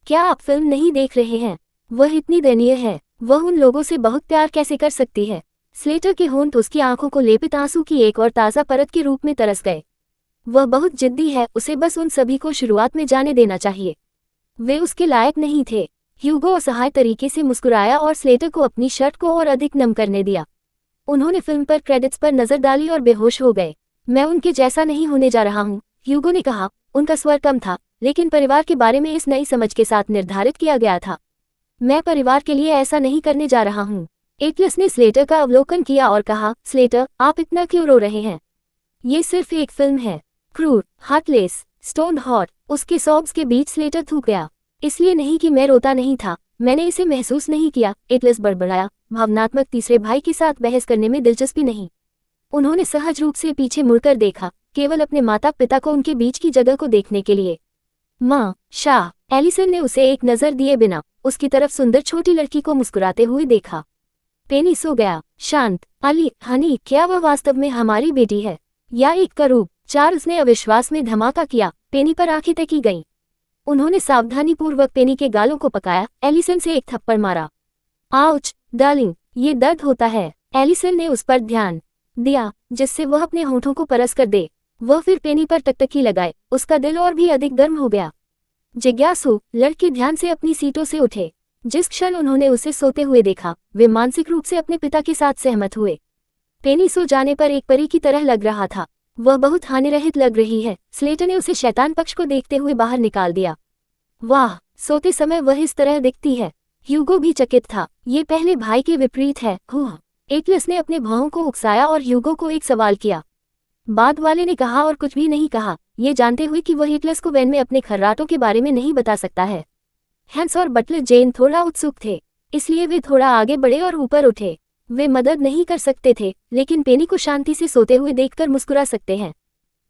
क्या आप फिल्म नहीं देख रहे हैं? वह इतनी दयनीय है, वह उन लोगों से बहुत प्यार कैसे कर सकती है? स्लेटर के होंठ उसकी आंखों को लेपित आंसू की एक और ताज़ा परत के रूप में तरस गए। वह बहुत जिद्दी है, उसे बस उन सभी को शुरुआत में जाने देना चाहिए। वे उसके लायक नहीं थे। ह्यूगो असहाय तरीके से मुस्कुराया और स्लेटर को अपनी शर्ट को और अधिक नम करने दिया। उन्होंने फिल्म पर क्रेडिट्स पर नजर डाली और बेहोश हो गए। मैं उनके जैसा नहीं होने जा रहा हूँ, ह्यूगो ने कहा। उनका स्वर कम था, लेकिन परिवार के बारे में इस नई समझ के साथ निर्धारित किया गया था। मैं परिवार के लिए ऐसा नहीं करने जा रहा हूँ। एटलस ने स्लेटर का अवलोकन किया और कहा, स्लेटर, आप इतना क्यों रो रहे हैं? ये सिर्फ एक फिल्म है। क्रूर, हार्टलेस, स्टोन हॉट, उसके सॉब्स के बीच स्लेटर थूक गया। इसलिए नहीं कि मैं रोता नहीं था, मैंने इसे महसूस नहीं किया, एटलस बड़बड़ाया। भावनात्मक तीसरे भाई के साथ बहस करने में दिलचस्पी नहीं। उन्होंने सहज रूप से पीछे मुड़कर देखा, केवल अपने माता पिता को उनके बीच की जगह को देखने के लिए। माँ, शाह, एलिसन ने उसे एक नज़र दिए बिना उसकी तरफ सुंदर छोटी लड़की को मुस्कुराते हुए देखा। पेनी सो गया, शांत। अली, हनी, क्या वह वास्तव में हमारी बेटी है या एक करूब? चार्ल्स ने अविश्वास में धमाका किया। पेनी पर आंखें तकी गईं। उन्होंने सावधानीपूर्वक पेनी के गालों को पकाया। एलिसन से एक थप्पड़ मारा। आउच, डार्लिंग, ये दर्द होता है। एलिसन ने उस पर ध्यान दिया, जिससे वह अपने होठों को परस कर दे। वह फिर पेनी पर टकटकी लगाए। उसका दिल और भी अधिक गर्म हो गया। जिज्ञासु लड़के ध्यान से अपनी सीटों से उठे। जिस क्षण उन्होंने उसे सोते हुए देखा, वे मानसिक रूप से अपने पिता के साथ सहमत हुए। पेनी सो जाने पर एक परी की तरह लग रहा था। वह बहुत हानिरहित लग रही है। स्लेटर ने उसे शैतान पक्ष को देखते हुए बाहर निकाल दिया। वाह, सोते समय वह इस तरह दिखती है। ह्यूगो भी चकित था। ये पहले भाई के विपरीत है। एटलस ने अपने भौहों को उकसाया और ह्यूगो को एक सवाल किया। बाद वाले ने कहा और कुछ भी नहीं कहा, ये जानते हुए कि वह एटलस को वैन में अपने खर्राटों के बारे में नहीं बता सकता है। हैंस और बटलर जेन थोड़ा उत्सुक थे, इसलिए वे थोड़ा आगे बढ़े और ऊपर उठे। वे मदद नहीं कर सकते थे, लेकिन पेनी को शांति से सोते हुए देखकर मुस्कुरा सकते हैं।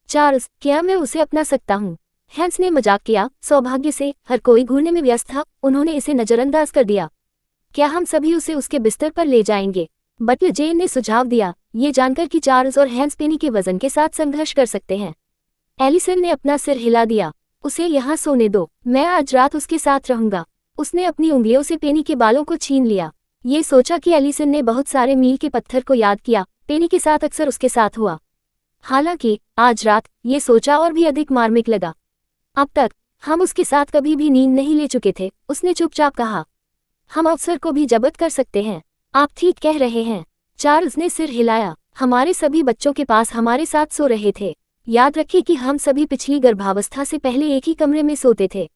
चार्ल्स, क्या मैं उसे अपना सकता हूँ? हैंस ने मजाक किया। सौभाग्य से हर कोई घूरने में व्यस्त था, उन्होंने इसे नजरअंदाज कर दिया। क्या हम सभी उसे उसके बिस्तर पर ले जाएंगे? बटलर जेन ने सुझाव दिया, ये जानकर कि चार्ल्स और हैंस पेनी के वजन के साथ संघर्ष कर सकते हैं। एलिसन ने अपना सिर हिला दिया। उसे यहाँ सोने दो, मैं आज रात उसके साथ रहूंगा। उसने अपनी उंगलियों से पेनी के बालों को छीन लिया। ये सोचा कि एलिसन ने बहुत सारे मील के पत्थर को याद किया, पेनी के साथ अक्सर उसके साथ हुआ। हालांकि आज रात ये सोचा और भी अधिक मार्मिक लगा। अब तक हम उसके साथ कभी भी नींद नहीं ले चुके थे, उसने चुपचाप कहा। हम अवसर को भी जब्त कर सकते हैं। आप ठीक कह रहे हैं। चार्ल्स ने सिर हिलाया। हमारे सभी बच्चों के पास हमारे साथ सो रहे थे। याद रखिए कि हम सभी पिछली गर्भावस्था से पहले एक ही कमरे में सोते थे।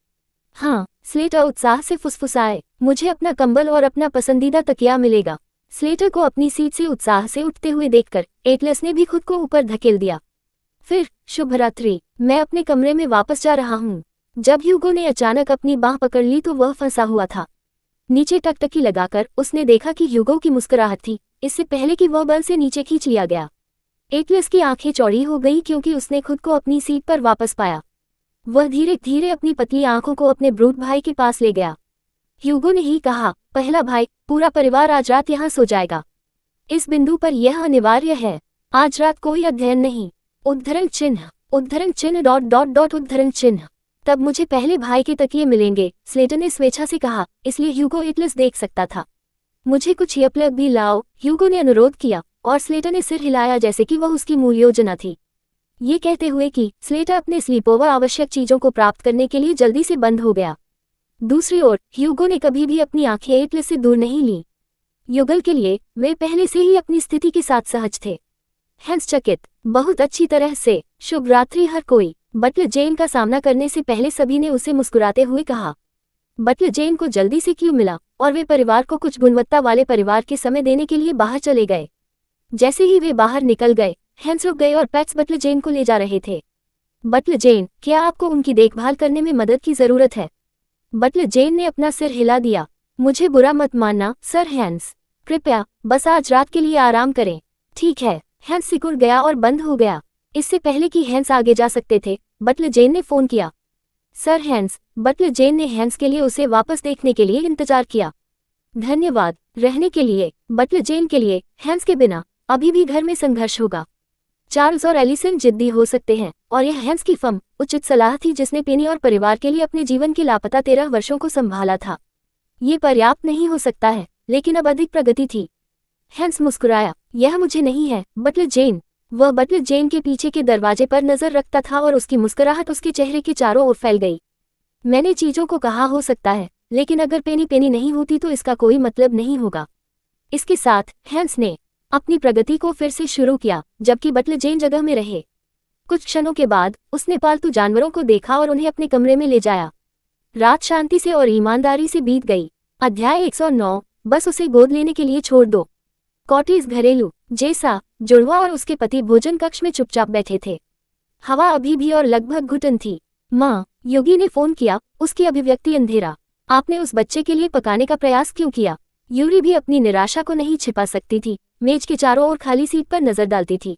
हाँ, स्लेटर उत्साह से फुसफुसाए, मुझे अपना कंबल और अपना पसंदीदा तकिया मिलेगा। स्लेटर को अपनी सीट से उत्साह से उठते हुए देखकर एटलस ने भी खुद को ऊपर धकेल दिया। फिर शुभ रात्रि, मैं अपने कमरे में वापस जा रहा हूँ। जब ह्यूगो ने अचानक अपनी बांह पकड़ ली तो वह फंसा हुआ था। नीचे टकटकी लगाकर उसने देखा कि ह्यूगो की मुस्कुराहट थी, इससे पहले कि वह बल से नीचे खींच लिया गया। एटलस की आंखें चौड़ी हो गईं क्योंकि उसने खुद को अपनी सीट पर वापस पाया। वह धीरे धीरे अपनी पतली आंखों को अपने ब्रूट भाई के पास ले गया। ह्यूगो ने ही कहा, पहला भाई, पूरा परिवार आज रात यहाँ सो जाएगा। इस बिंदु पर यह अनिवार्य है। आज रात कोई अध्ययन नहीं। उद्धरण चिन्ह, उद्धरण चिन्ह, डॉट डॉट डॉट, उद्धरण चिन्ह। तब मुझे पहले भाई के तकिए मिलेंगे, स्लेटर ने स्वेच्छा से कहा, इसलिए ह्यूगो एटलस देख सकता था। मुझे कुछ ईयरप्लग भी लाओ, ह्यूगो ने अनुरोध किया, और स्लेटर ने सिर हिलाया जैसे कि वह उसकी मूल योजना थी। ये कहते हुए कि स्लेटर अपने स्लीपोवर आवश्यक चीजों को प्राप्त करने के लिए जल्दी से बंद हो गया। दूसरी ओर ह्यूगो ने कभी भी अपनी आंखें एटलस से दूर नहीं ली। युगल के लिए वे पहले से ही अपनी स्थिति के साथ सहज थे। हैंस चकित, बहुत अच्छी तरह से, शुभ रात्रि हर कोई। बटलर जेन का सामना करने से पहले सभी ने उसे मुस्कुराते हुए कहा। बटलर जेन को जल्दी से क्यों मिला और वे परिवार को कुछ गुणवत्ता वाले परिवार के समय देने के लिए बाहर चले गए। जैसे ही वे बाहर निकल गए, हैंस रुक गए और पैट्स बटलर जेन को ले जा रहे थे। बटलर जेन, क्या आपको उनकी देखभाल करने में मदद की जरूरत है? बटलर जेन ने अपना सिर हिला दिया। मुझे बुरा मत मानना सर हैंस, कृपया बस आज रात के लिए आराम करें। ठीक है। हैंस सिकुड़ गया और बंद हो गया। इससे पहले कि हैंस आगे जा सकते थे, बटलर जेन ने फोन किया। सर हैंस, बटलर जेन ने हैंस के लिए उसे वापस देखने के लिए इंतजार किया। धन्यवाद रहने के लिए। बटलर जेन के लिए हैंस के बिना अभी भी घर में संघर्ष होगा। चार्ल्स और एलिसन जिद्दी हो सकते हैं और यह हैंस की फर्म उचित सलाह थी जिसने पेनी और परिवार के लिए अपने जीवन के लापता 13 वर्षों को संभाला था। ये पर्याप्त नहीं हो सकता है, लेकिन अब अधिक प्रगति थी। हैंस मुस्कुराया। यह मुझे नहीं है बटलर जेन। वह बटलर जेन के पीछे के दरवाजे पर नजर रखता था और उसकी मुस्कुराहट उसके चेहरे के चारों ओर फैल गई। मैंने चीजों को कहा हो सकता है, लेकिन अगर पेनी नहीं होती तो इसका कोई मतलब नहीं होगा। इसके साथ हैंस ने अपनी प्रगति को फिर से शुरू किया, जबकि बटलर जेन जगह में रहे। कुछ क्षणों के बाद उसने पालतू जानवरों को देखा और उन्हें अपने कमरे में ले जाया। रात शांति से और ईमानदारी से बीत गई। अध्याय 109, बस उसे गोद लेने के लिए छोड़ दो। कॉटेज घरेलू। जैसा जुड़वा और उसके पति भोजन कक्ष में चुपचाप बैठे थे। हवा अभी भी और लगभग घुटन थी। माँ, योगी ने फोन किया, उसकी अभिव्यक्ति अंधेरा। आपने उस बच्चे के लिए पकाने का प्रयास क्यों किया? यूरी भी अपनी निराशा को नहीं छिपा सकती थी। मेज के चारों ओर खाली सीट पर नजर डालती थी।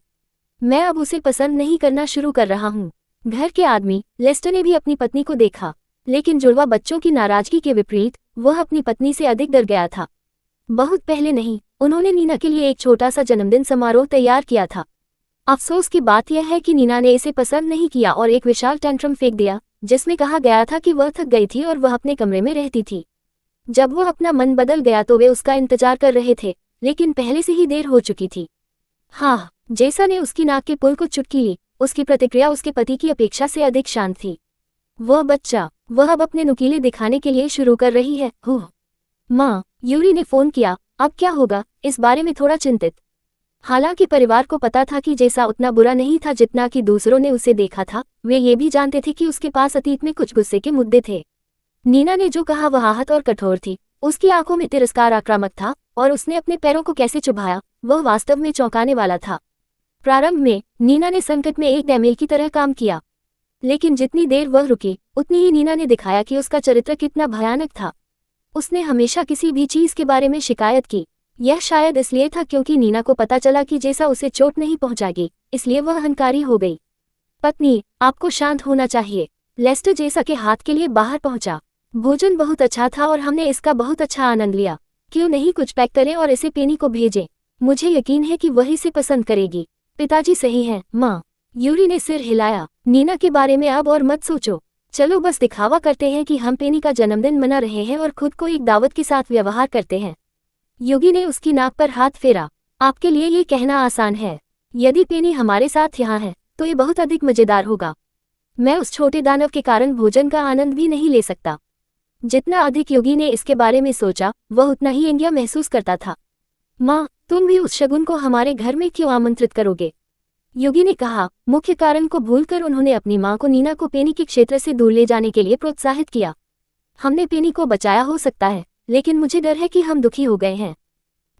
मैं अब उसे पसंद नहीं करना शुरू कर रहा हूँ। घर के आदमी लेस्टर ने भी अपनी पत्नी को देखा, लेकिन जुड़वा बच्चों की नाराजगी के विपरीत वह अपनी पत्नी से अधिक डर गया था। बहुत पहले नहीं, उन्होंने नीना के लिए एक छोटा सा जन्मदिन समारोह तैयार किया था। अफसोस की बात यह है कि नीना ने इसे पसंद नहीं किया और एक विशाल टेंट्रम फेंक दिया, जिसमें कहा गया था कि वह थक गई थी और वह अपने कमरे में रहती थी। जब वह अपना मन बदल गया तो वे उसका इंतजार कर रहे थे, लेकिन पहले से ही देर हो चुकी थी। हाँ, जैसा ने उसकी नाक के पुल को चुटकी ली। उसकी प्रतिक्रिया उसके पति की अपेक्षा से अधिक शांत थी। वह बच्चा, वह अब अपने नुकीले दिखाने के लिए शुरू कर रही है। माँ, यूरी ने फोन किया। अब क्या होगा, इस बारे में थोड़ा चिंतित। हालांकि परिवार को पता था कि जैसा उतना बुरा नहीं था जितना कि दूसरों ने उसे देखा था। वे ये भी जानते थे कि उसके पास अतीत में कुछ गुस्से के मुद्दे थे। नीना ने जो कहा वह आहत और कठोर थी। उसकी आंखों में तिरस्कार आक्रामक था और उसने अपने पैरों को कैसे चुभाया, वह वास्तव में चौंकाने वाला था। प्रारंभ में नीना ने संकट में एक डैमेल की तरह काम किया, लेकिन जितनी देर वह रुकी उतनी ही नीना ने दिखाया कि उसका चरित्र कितना भयानक था। उसने हमेशा किसी भी चीज के बारे में शिकायत की। यह शायद इसलिए था क्योंकि नीना को पता चला कि जैसा उसे चोट नहीं पहुंचाएगी, इसलिए वह अहंकारी हो गई। पत्नी, आपको शांत होना चाहिए। लेस्टर जैसा के हाथ के लिए बाहर पहुंचा। भोजन बहुत अच्छा था और हमने इसका बहुत अच्छा आनंद लिया। क्यों नहीं कुछ पैक करें और इसे पेनी को भेजें? मुझे यकीन है कि वह इसे पसंद करेगी। पिताजी सही हैं, माँ। यूरी ने सिर हिलाया। नीना के बारे में अब और मत सोचो। चलो बस दिखावा करते हैं कि हम पेनी का जन्मदिन मना रहे हैं और खुद को एक दावत के साथ व्यवहार करते हैं। योगी ने उसकी नाक पर हाथ फेरा। आपके लिए ये कहना आसान है। यदि पेनी हमारे साथ यहाँ है तो ये बहुत अधिक मजेदार होगा। मैं उस छोटे दानव के कारण भोजन का आनंद भी नहीं ले सकता। जितना अधिक योगी ने इसके बारे में सोचा, वह उतना ही एंग्या महसूस करता था। माँ, तुम भी उस शगुन को हमारे घर में क्यों आमंत्रित करोगे? योगी ने कहा। मुख्य कारण को भूलकर उन्होंने अपनी माँ को नीना को पेनी के क्षेत्र से दूर ले जाने के लिए प्रोत्साहित किया। हमने पेनी को बचाया हो सकता है, लेकिन मुझे डर है कि हम दुखी हो गए हैं।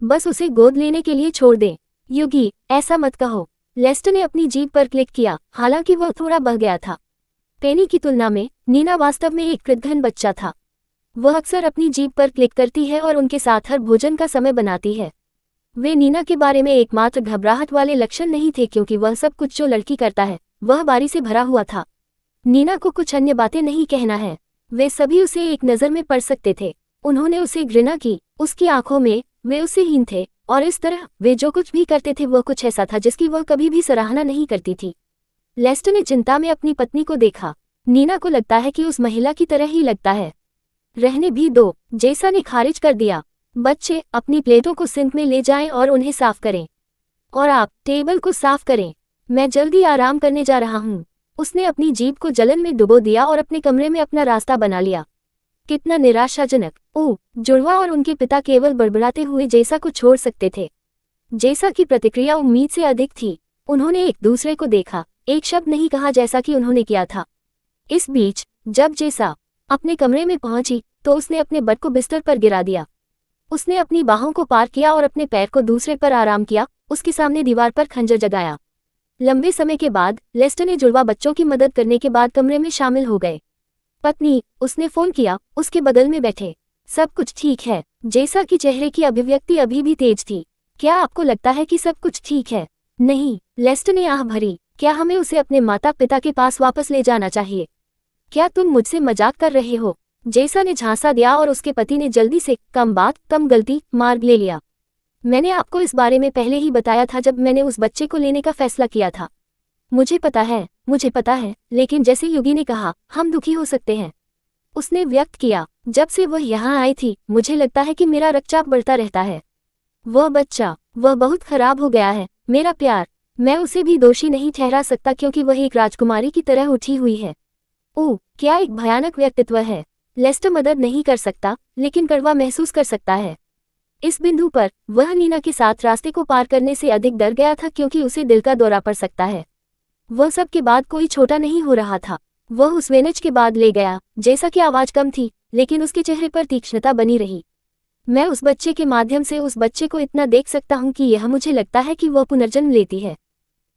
बस उसे गोद लेने के लिए छोड़ दें। योगी, ऐसा मत कहो। लेस्टर ने अपनी जीभ पर क्लिक किया, हालांकि वह थोड़ा बह गया था। पेनी की तुलना में नीना वास्तव में एक कृतघ्न बच्चा था। वह अक्सर अपनी जीभ पर क्लिक करती है और उनके साथ हर भोजन का समय बनाती है। वे नीना के बारे में एकमात्र घबराहट वाले लक्षण नहीं थे, क्योंकि वह सब कुछ जो लड़की करता है वह बारी से भरा हुआ था। नीना को कुछ अन्य बातें नहीं कहना है। वे सभी उसे एक नज़र में पढ़ सकते थे। उन्होंने उसे घृणा की। उसकी आंखों में वे उससे हीन थे, और इस तरह वे जो कुछ भी करते थे वह कुछ ऐसा था जिसकी वह कभी भी सराहना नहीं करती थी। लेस्टर ने चिंता में अपनी पत्नी को देखा। नीना को लगता है कि उस महिला की तरह ही लगता है। रहने भी दो, जैसा ने खारिज कर दिया। बच्चे, अपनी प्लेटों को सिंक में ले जाएं और उन्हें साफ करें। और आप टेबल को साफ करें। मैं जल्दी आराम करने जा रहा हूँ। उसने अपनी जीभ को जलन में डुबो दिया और अपने कमरे में अपना रास्ता बना लिया। कितना निराशाजनक। ओह, जुड़वा और उनके पिता केवल बड़बड़ाते हुए जैसा को छोड़ सकते थे। जैसा की प्रतिक्रिया उम्मीद से अधिक थी। उन्होंने एक दूसरे को देखा, एक शब्द नहीं कहा जैसा कि उन्होंने किया था। इस बीच जब जेसा अपने कमरे में पहुंची तो उसने अपने बट को बिस्तर पर गिरा दिया। उसने अपनी बाहों को पार किया और अपने पैर को दूसरे पर आराम किया, उसके सामने दीवार पर खंजर जगाया। लंबे समय के बाद लेस्टर ने जुड़वा बच्चों की मदद करने के बाद कमरे में शामिल हो गए। पत्नी, उसने फोन किया, उसके बगल में बैठे। सब कुछ ठीक है। जेसा की चेहरे की अभिव्यक्ति अभी भी तेज थी। क्या आपको लगता है कि सब कुछ ठीक है? नहीं, लेस्टर ने आह भरी। क्या हमें उसे अपने माता पिता के पास वापस ले जाना चाहिए? क्या तुम मुझसे मजाक कर रहे हो? जेसा ने झांसा दिया और उसके पति ने जल्दी से कम बात कम गलती मार्ग ले लिया। मैंने आपको इस बारे में पहले ही बताया था जब मैंने उस बच्चे को लेने का फैसला किया था। मुझे पता है, लेकिन जैसे युगी ने कहा, हम दुखी हो सकते हैं। उसने व्यक्त किया, जब से वह यहाँ आई थी मुझे लगता है कि मेरा रक्तचाप बढ़ता रहता है। वह बच्चा, वह बहुत खराब हो गया है। मेरा प्यार, मैं उसे भी दोषी नहीं ठहरा सकता क्योंकि वह एक राजकुमारी की तरह उठी हुई है। ओह, क्या एक भयानक व्यक्तित्व है। लेस्टर मदद नहीं कर सकता, लेकिन कड़वा महसूस कर सकता है। इस बिंदु पर वह नीना के साथ रास्ते को पार करने से अधिक डर गया था क्योंकि उसे दिल का दौरा पड़ सकता है। वह सब के बाद कोई छोटा नहीं हो रहा था। वह उस वेनज के बाद ले गया, जैसा कि आवाज कम थी, लेकिन उसके चेहरे पर तीक्ष्णता बनी रही। मैं उस बच्चे के माध्यम से उस बच्चे को इतना देख सकता हूं कि यह मुझे लगता है कि वह पुनर्जन्म लेती है।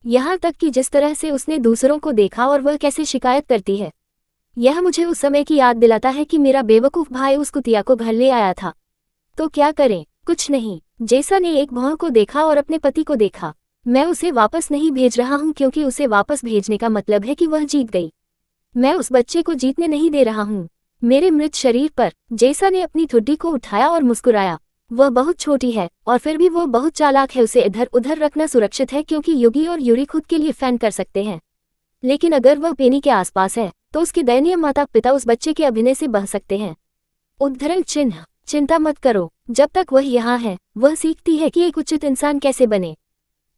यहाँ तक कि जिस तरह से उसने दूसरों को देखा और वह कैसे शिकायत करती है, यह मुझे उस समय की याद दिलाता है कि मेरा बेवकूफ भाई उस कुतिया को घर ले आया था। तो क्या करें? कुछ नहीं। जेसा ने एक भौं को देखा और अपने पति को देखा। मैं उसे वापस नहीं भेज रहा हूं क्योंकि उसे वापस भेजने का मतलब है कि वह जीत गई। मैं उस बच्चे को जीतने नहीं दे रहा हूं। मेरे मृत शरीर पर। जेसा ने अपनी ठुड्डी को उठाया और मुस्कुराया। वह बहुत छोटी है और फिर भी वह बहुत चालाक है। उसे इधर उधर रखना सुरक्षित है क्योंकि युगी और यूरी खुद के लिए फैन कर सकते हैं, लेकिन अगर वह पेनी के आसपास है तो उसके दयनीय माता पिता उस बच्चे के अभिनय से बह सकते हैं। उद्धरण चिन्ह। चिंता मत करो, जब तक वह यहाँ है वह सीखती है कि एक उचित इंसान कैसे बने।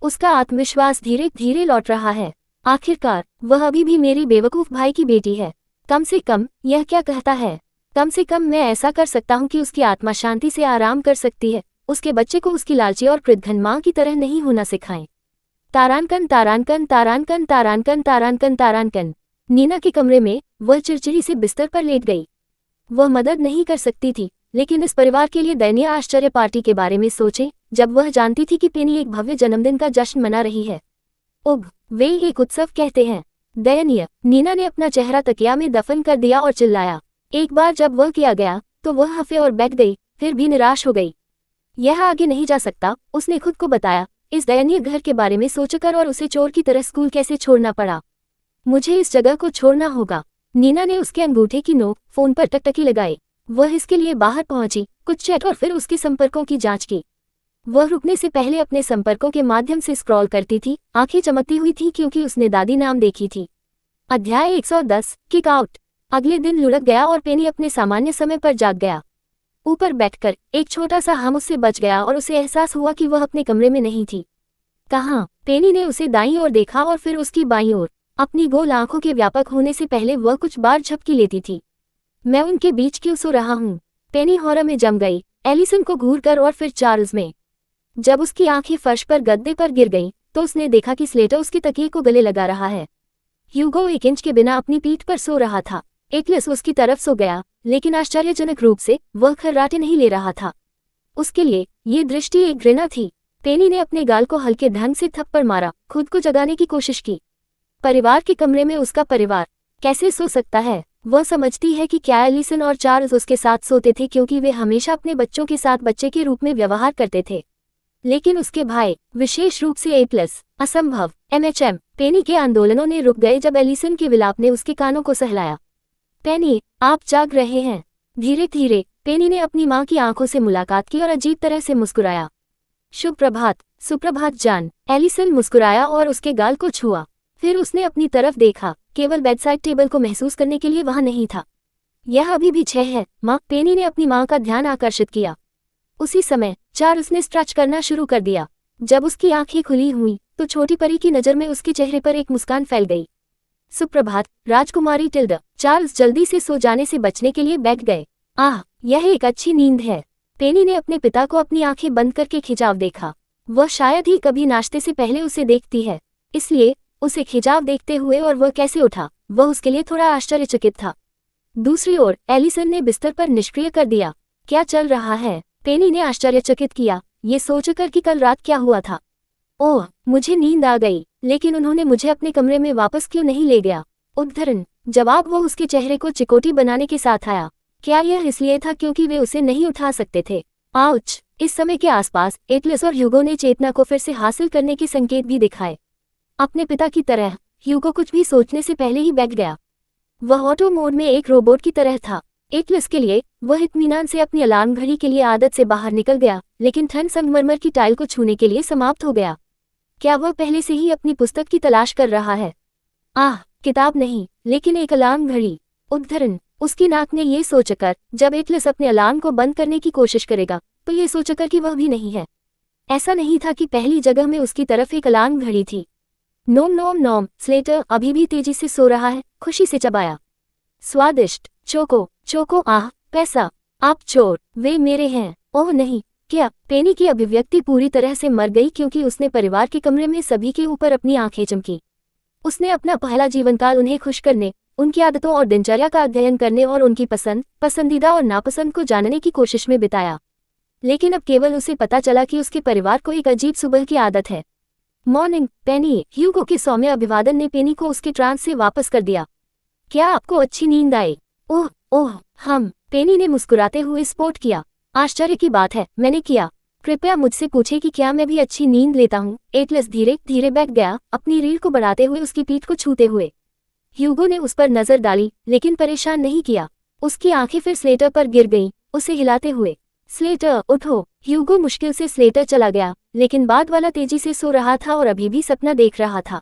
उसका आत्मविश्वास धीरे धीरे लौट रहा है। आखिरकार वह अभी भी मेरी बेवकूफ भाई की बेटी है। कम से कम यह क्या कहता है? कम से कम मैं ऐसा कर सकता हूँ कि उसकी आत्मा शांति से आराम कर सकती है। उसके बच्चे को उसकी लालची और कृतघ्न माँ की तरह नहीं होना सिखाएं। तारानकन तारानकन तारानकन तारानकन तारानकन तारानकन। नीना के कमरे में वह चिड़चिड़ी से बिस्तर पर लेट गई। वह मदद नहीं कर सकती थी, लेकिन इस परिवार के लिए दयनीय आश्चर्य पार्टी के बारे में सोचे जब वह जानती थी कि पेनी एक भव्य जन्मदिन का जश्न मना रही है। उग, वे एक उत्सव कहते हैं। दयनीय। नीना ने अपना चेहरा तकिया में दफन कर दिया और चिल्लाया। एक बार जब वह किया गया तो वह हंफे और बैठ गई, फिर भी निराश हो गई। यह आगे नहीं जा सकता, उसने खुद को बताया, इस दयनीय घर के बारे में सोचकर, और उसे चोर की तरह स्कूल कैसे छोड़ना पड़ा। मुझे इस जगह को छोड़ना होगा। नीना ने उसके अंगूठे की नोक फोन पर टकटकी लगाई। वह इसके लिए बाहर पहुंची, कुछ चैट और फिर उसके संपर्कों की जांच की। वह रुकने से पहले अपने संपर्कों के माध्यम से स्क्रॉल करती थी, आंखें चमकती हुई थी क्योंकि उसने दादी नाम देखी थी। अध्याय 110, किक आउट। अगले दिन लुढ़क गया और पेनी अपने सामान्य समय पर जाग गया। ऊपर बैठकर एक छोटा सा हम उससे बच गया और उसे एहसास हुआ कि वह अपने कमरे में नहीं थी। कहाँ? पेनी ने उसे दाईं ओर देखा और फिर उसकी बाईं ओर। अपनी गोल आंखों के व्यापक होने से पहले वह कुछ बार झपकी लेती थी। मैं उनके बीच क्यों सो रहा हूँ? पेनी हॉरर में जम गई, एलिसन को घूर कर और फिर चार्ल्स में। जब उसकी आंखें फर्श पर गद्दे पर गिर गईं, तो उसने देखा कि स्लेटर उसके तकिए को गले लगा रहा है। ह्यूगो 1 इंच के बिना अपनी पीठ पर सो रहा था। एकलस उसकी तरफ सो गया, लेकिन आश्चर्यजनक रूप से वह खर्राटे नहीं ले रहा था। उसके लिए ये दृष्टि एक घृणा थी। पेनी ने अपने गाल को हल्के ढंग से थप्पड़ मारा, खुद को जगाने की कोशिश की। परिवार के कमरे में उसका परिवार कैसे सो सकता है? वह समझती है कि क्या एलिसन और चार्ल्स उसके साथ सोते थे क्योंकि वे हमेशा अपने बच्चों के साथ बच्चे के रूप में व्यवहार करते थे, लेकिन उसके भाई, विशेष रूप से A+, असंभव। MHM। पेनी के आंदोलनों ने रुक गए जब एलिसन के विलाप ने उसके कानों को सहलाया। पेनी, आप जाग रहे हैं। धीरे धीरे पेनी ने अपनी माँ की आंखों से मुलाकात की और अजीब तरह से मुस्कुराया। शुभ प्रभात। सुप्रभात जान। एलिसन मुस्कुराया और उसके गाल को छुआ। फिर उसने अपनी तरफ देखा, केवल बेडसाइड टेबल को महसूस करने के लिए वहां नहीं था। यह अभी भी 6 है, माँ। पेनी ने अपनी माँ का ध्यान आकर्षित किया। उसी समय चार्ल्स ने स्ट्रेच करना शुरू कर दिया। जब उसकी आंखें खुली हुई तो छोटी परी की नज़र में उसके चेहरे पर एक मुस्कान फैल गई। सुप्रभात राजकुमारी टिल्डा। चार्ल्स जल्दी से सो जाने से बचने के लिए बैठ गए। आह, यह एक अच्छी नींद है। पेनी ने अपने पिता को अपनी आंखें बंद करके खिंचाव देखा। वह शायद ही कभी नाश्ते से पहले उसे देखती है। इसलिए उसे खिंचाव देखते हुए और वह कैसे उठा, वह उसके लिए थोड़ा आश्चर्यचकित था। दूसरी ओर एलिसन ने बिस्तर पर निष्क्रिय कर दिया। क्या चल रहा है? पेनी ने आश्चर्यचकित किया, ये सोचकर कि कल रात क्या हुआ था। ओह, मुझे नींद आ गई, लेकिन उन्होंने मुझे अपने कमरे में वापस क्यों नहीं ले गया? उद्धरण जवाब वो उसके चेहरे को चिकोटी बनाने के साथ आया। क्या यह इसलिए था क्योंकि वे उसे नहीं उठा सकते थे? आउच! इस समय के आसपास एटलस और ह्यूगो ने चेतना को फिर से हासिल करने के संकेत भी दिखाए। अपने पिता की तरह ह्यूगो कुछ भी सोचने से पहले ही बैठ गया। वह ऑटो मोड में एक रोबोट की तरह था। एटलस के लिए वह इत्मीनान से अपनी अलार्म घड़ी के लिए आदत से बाहर निकल गया, लेकिन ठंड संगमरमर की टाइल को छूने के लिए समाप्त हो गया। क्या वह पहले से ही अपनी पुस्तक की तलाश कर रहा है? आह, किताब नहीं, लेकिन एक अलार्म घड़ी। उद्धरण उसकी नाक ने ये सोचकर, जब एटलस अपने अलार्म को बंद करने की कोशिश करेगा तो ये सोचकर कि वह भी नहीं है। ऐसा नहीं था कि पहली जगह में उसकी तरफ एक अलार्म घड़ी थी। नोम नोम नोम, स्लेटर अभी भी तेजी से सो रहा है, खुशी से चबाया। स्वादिष्ट, चोको चोको, आह, पैसा, आप चोर, वे मेरे हैं। ओह नहीं, क्या? पेनी की अभिव्यक्ति पूरी तरह से मर गई क्योंकि उसने परिवार के कमरे में सभी के ऊपर अपनी आंखें चमकी। उसने अपना पहला जीवनकाल उन्हें खुश करने, उनकी आदतों और दिनचर्या का अध्ययन करने और उनकी पसंद, पसंदीदा और नापसंद को जानने की कोशिश में बिताया। लेकिन अब केवल उसे पता चला कि उसके परिवार को एक अजीब सुबह की आदत है। मॉर्निंग, पेनी। ह्यूगो के सौम्य अभिवादन ने पेनी को उसके ट्रांस से वापस कर दिया। क्या आपको अच्छी नींद आई? ओह ओह, हम। पेनी ने मुस्कुराते हुए स्पॉट किया। आश्चर्य की बात है, मैंने किया। कृपया मुझसे पूछे कि क्या मैं भी अच्छी नींद लेता हूँ। एटलस धीरे धीरे बैठ गया, अपनी रीढ़ को बढ़ाते हुए उसकी पीठ को छूते हुए। ह्यूगो ने उस पर नजर डाली, लेकिन परेशान नहीं किया। उसकी आंखें फिर स्लेटर पर गिर गईं, उसे हिलाते हुए। स्लेटर, उठो। ह्यूगो मुश्किल से स्लेटर चला गया, लेकिन बाद वाला तेजी से सो रहा था और अभी भी सपना देख रहा था।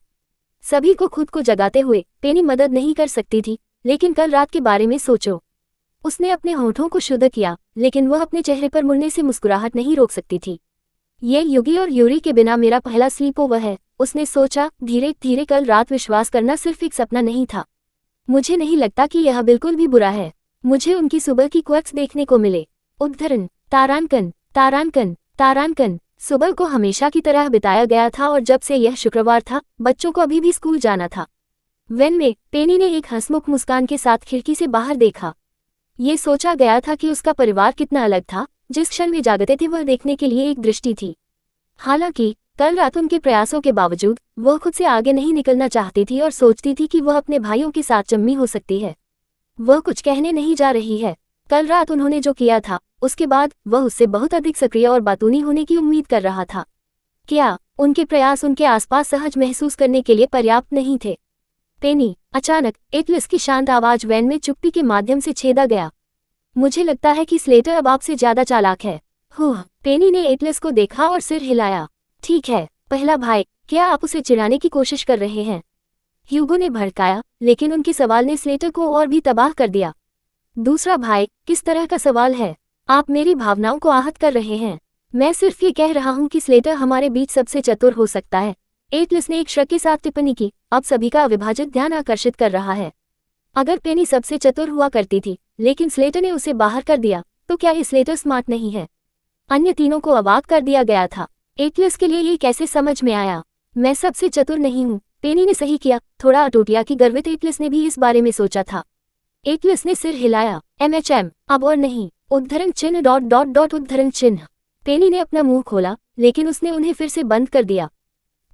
सभी को खुद को जगाते हुए पेनी मदद नहीं कर सकती थी, लेकिन कल रात के बारे में सोचो। उसने अपने होठों को शुद्ध किया, लेकिन वह अपने चेहरे पर मुड़ने से मुस्कुराहट नहीं रोक सकती थी। ये युगी और यूरी के बिना मेरा पहला स्लीप ओवर है, उसने सोचा। धीरे धीरे कल रात विश्वास करना सिर्फ एक सपना नहीं था। मुझे नहीं लगता कि यह बिल्कुल भी बुरा है। मुझे उनकी सुबह की क्वर्क्स देखने को मिले। उद्धरण तारांकन तारांकन तारांकन। सुबह को हमेशा की तरह बिताया गया था और जब से यह शुक्रवार था, बच्चों को अभी भी स्कूल जाना था। वैन में पेनी ने एक हंसमुख मुस्कान के साथ खिड़की से बाहर देखा। ये सोचा गया था कि उसका परिवार कितना अलग था। जिस क्षण वे जागते थे वह देखने के लिए एक दृष्टि थी। हालांकि कल रात उनके प्रयासों के बावजूद वह खुद से आगे नहीं निकलना चाहती थी और सोचती थी कि वह अपने भाइयों के साथ जम्मी हो सकती है। वह कुछ कहने नहीं जा रही है। कल रात उन्होंने जो किया था, उसके बाद वह उससे बहुत अधिक सक्रिय और बातूनी होने की उम्मीद कर रहा था। क्या उनके प्रयास उनके आसपास सहज महसूस करने के लिए पर्याप्त नहीं थे? पेनी, अचानक एटलस की शांत आवाज वैन में चुप्पी के माध्यम से छेदा गया। मुझे लगता है कि स्लेटर अब आपसे ज्यादा चालाक है। पेनी ने एटलस को देखा और सिर हिलाया। ठीक है, पहला भाई, क्या आप उसे चिढ़ाने की कोशिश कर रहे हैं? ह्यूगो ने भड़काया, लेकिन उनके सवाल ने स्लेटर को और भी तबाह कर दिया। दूसरा भाई, किस तरह का सवाल है? आप मेरी भावनाओं को आहत कर रहे हैं। मैं सिर्फ ये कह रहा हूँ कि स्लेटर हमारे बीच सबसे चतुर हो सकता है। एटलस ने एक शक के साथ टिप्पणी की, अब सभी का अविभाजित ध्यान आकर्षित कर रहा है। अगर पेनी सबसे चतुर हुआ करती थी, लेकिन स्लेटर ने उसे बाहर कर दिया, तो क्या ये स्लेटर स्मार्ट नहीं है? अन्य तीनों को अवाक कर दिया गया था। एटलस के लिए ये कैसे समझ में आया? मैं सबसे चतुर नहीं हूँ, पेनी ने सही किया। थोड़ा अटोटिया की गर्वित एटलस ने भी इस बारे में सोचा था। एटलस ने सिर हिलाया। MHM, अब और नहीं। उद्धरण चिन्ह डॉट डॉट डॉट उद्धरण चिन्ह। पेनी ने अपना मुंह खोला, लेकिन उसने उन्हें फिर से बंद कर दिया।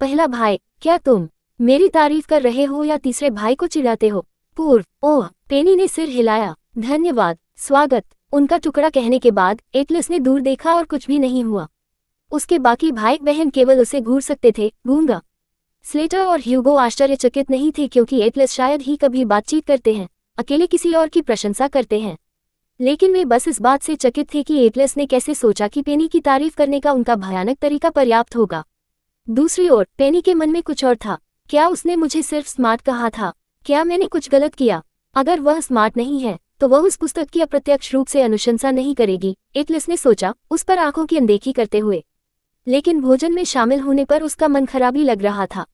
पहला भाई, क्या तुम मेरी तारीफ कर रहे हो या तीसरे भाई को चिढ़ाते हो? पूर्व, ओह, पेनी ने सिर हिलाया। धन्यवाद, स्वागत। उनका टुकड़ा कहने के बाद एटलस ने दूर देखा और कुछ भी नहीं हुआ। उसके बाकी भाई बहन केवल उसे घूर सकते थे, गूंगा। स्लेटर और ह्यूगो आश्चर्यचकित नहीं थे क्योंकि एटलस शायद ही कभी बातचीत करते हैं, अकेले किसी और की प्रशंसा करते हैं। लेकिन वे बस इस बात से चकित थे कि एटलस ने कैसे सोचा कि पेनी की तारीफ करने का उनका भयानक तरीका पर्याप्त होगा। दूसरी ओर पेनी के मन में कुछ और था। क्या उसने मुझे सिर्फ स्मार्ट कहा था? क्या मैंने कुछ गलत किया? अगर वह स्मार्ट नहीं है, तो वह उस पुस्तक की अप्रत्यक्ष रूप से अनुशंसा नहीं करेगी, एटलस ने सोचा, उस पर आंखों की अनदेखी करते हुए। लेकिन भोजन में शामिल होने पर उसका मन खराबी लग रहा था।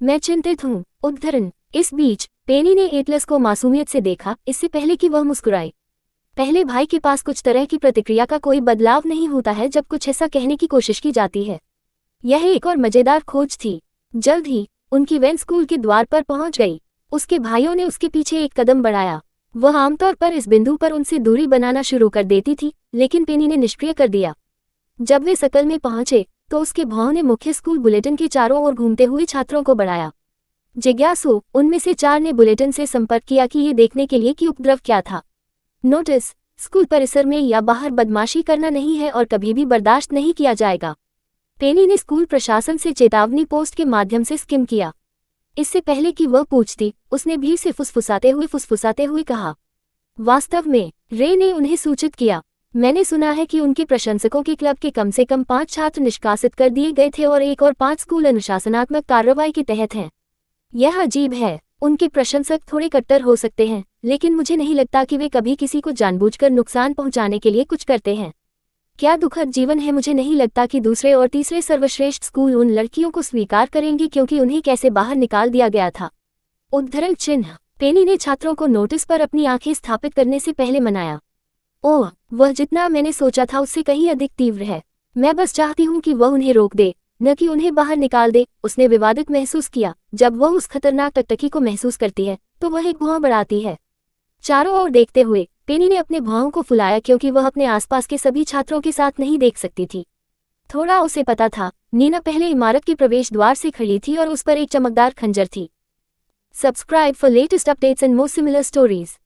मैं चिंतित हूँ। उद्धरण इस बीच पेनी ने एटलस को मासूमियत से देखा, इससे पहले कि वह मुस्कुराए। पहले भाई के पास कुछ तरह की प्रतिक्रिया का कोई बदलाव नहीं होता है जब कुछ ऐसा कहने की कोशिश की जाती है। यह एक और मजेदार खोज थी। जल्द ही उनकी वैन स्कूल के द्वार पर पहुंच गई। उसके भाइयों ने उसके पीछे एक कदम बढ़ाया। वह आमतौर पर इस बिंदु पर उनसे दूरी बनाना शुरू कर देती थी, लेकिन पेनी ने निष्क्रिय कर दिया। जब वे सकल में पहुंचे तो उसके भाव ने मुख्य स्कूल बुलेटिन के चारों ओर घूमते हुए छात्रों को बढ़ाया। जिज्ञासु उनमें से 4 ने बुलेटिन से संपर्क किया कि ये देखने के लिए कि उपद्रव क्या था। नोटिस: स्कूल परिसर में या बाहर बदमाशी करना नहीं है और कभी भी बर्दाश्त नहीं किया जाएगा। पेनी ने स्कूल प्रशासन से चेतावनी पोस्ट के माध्यम से स्किम किया। इससे पहले कि वह पूछती, उसने भीड़ से फुसफुसाते हुए कहा। वास्तव में रे ने उन्हें सूचित किया, मैंने सुना है कि उनके प्रशंसकों के क्लब के कम से कम 5 छात्र निष्कासित कर दिए गए थे और 1 और 5 स्कूल अनुशासनात्मक कार्रवाई के तहत हैं। यह अजीब है। उनके प्रशंसक थोड़े कट्टर हो सकते हैं, लेकिन मुझे नहीं लगता कि वे कभी किसी को जानबूझकर नुकसान पहुंचाने के लिए कुछ करते हैं। क्या दुखद जीवन है। मुझे नहीं लगता कि दूसरे और तीसरे सर्वश्रेष्ठ स्कूल उन लड़कियों को स्वीकार करेंगे क्योंकि उन्हें कैसे बाहर निकाल दिया गया था। उद्धरण चिन्ह। पेनी ने छात्रों को नोटिस पर अपनी आंखें स्थापित करने से पहले मनाया। ओह, वह जितना मैंने सोचा था उससे कहीं अधिक तीव्र है। मैं बस चाहती हूँ कि वह उन्हें रोक दे, न कि उन्हें बाहर निकाल दे। उसने विवादित महसूस किया। जब वह उस खतरनाक टकटकी को महसूस करती है तो वह एक भौं बढ़ाती है। चारों ओर देखते हुए पेनी ने अपने भौं को फुलाया क्योंकि वह अपने आसपास के सभी छात्रों के साथ नहीं देख सकती थी। थोड़ा उसे पता था, नीना पहले इमारत के प्रवेश द्वार से खड़ी थी और उस पर एक चमकदार खंजर थी। Subscribe for latest updates and more similar stories.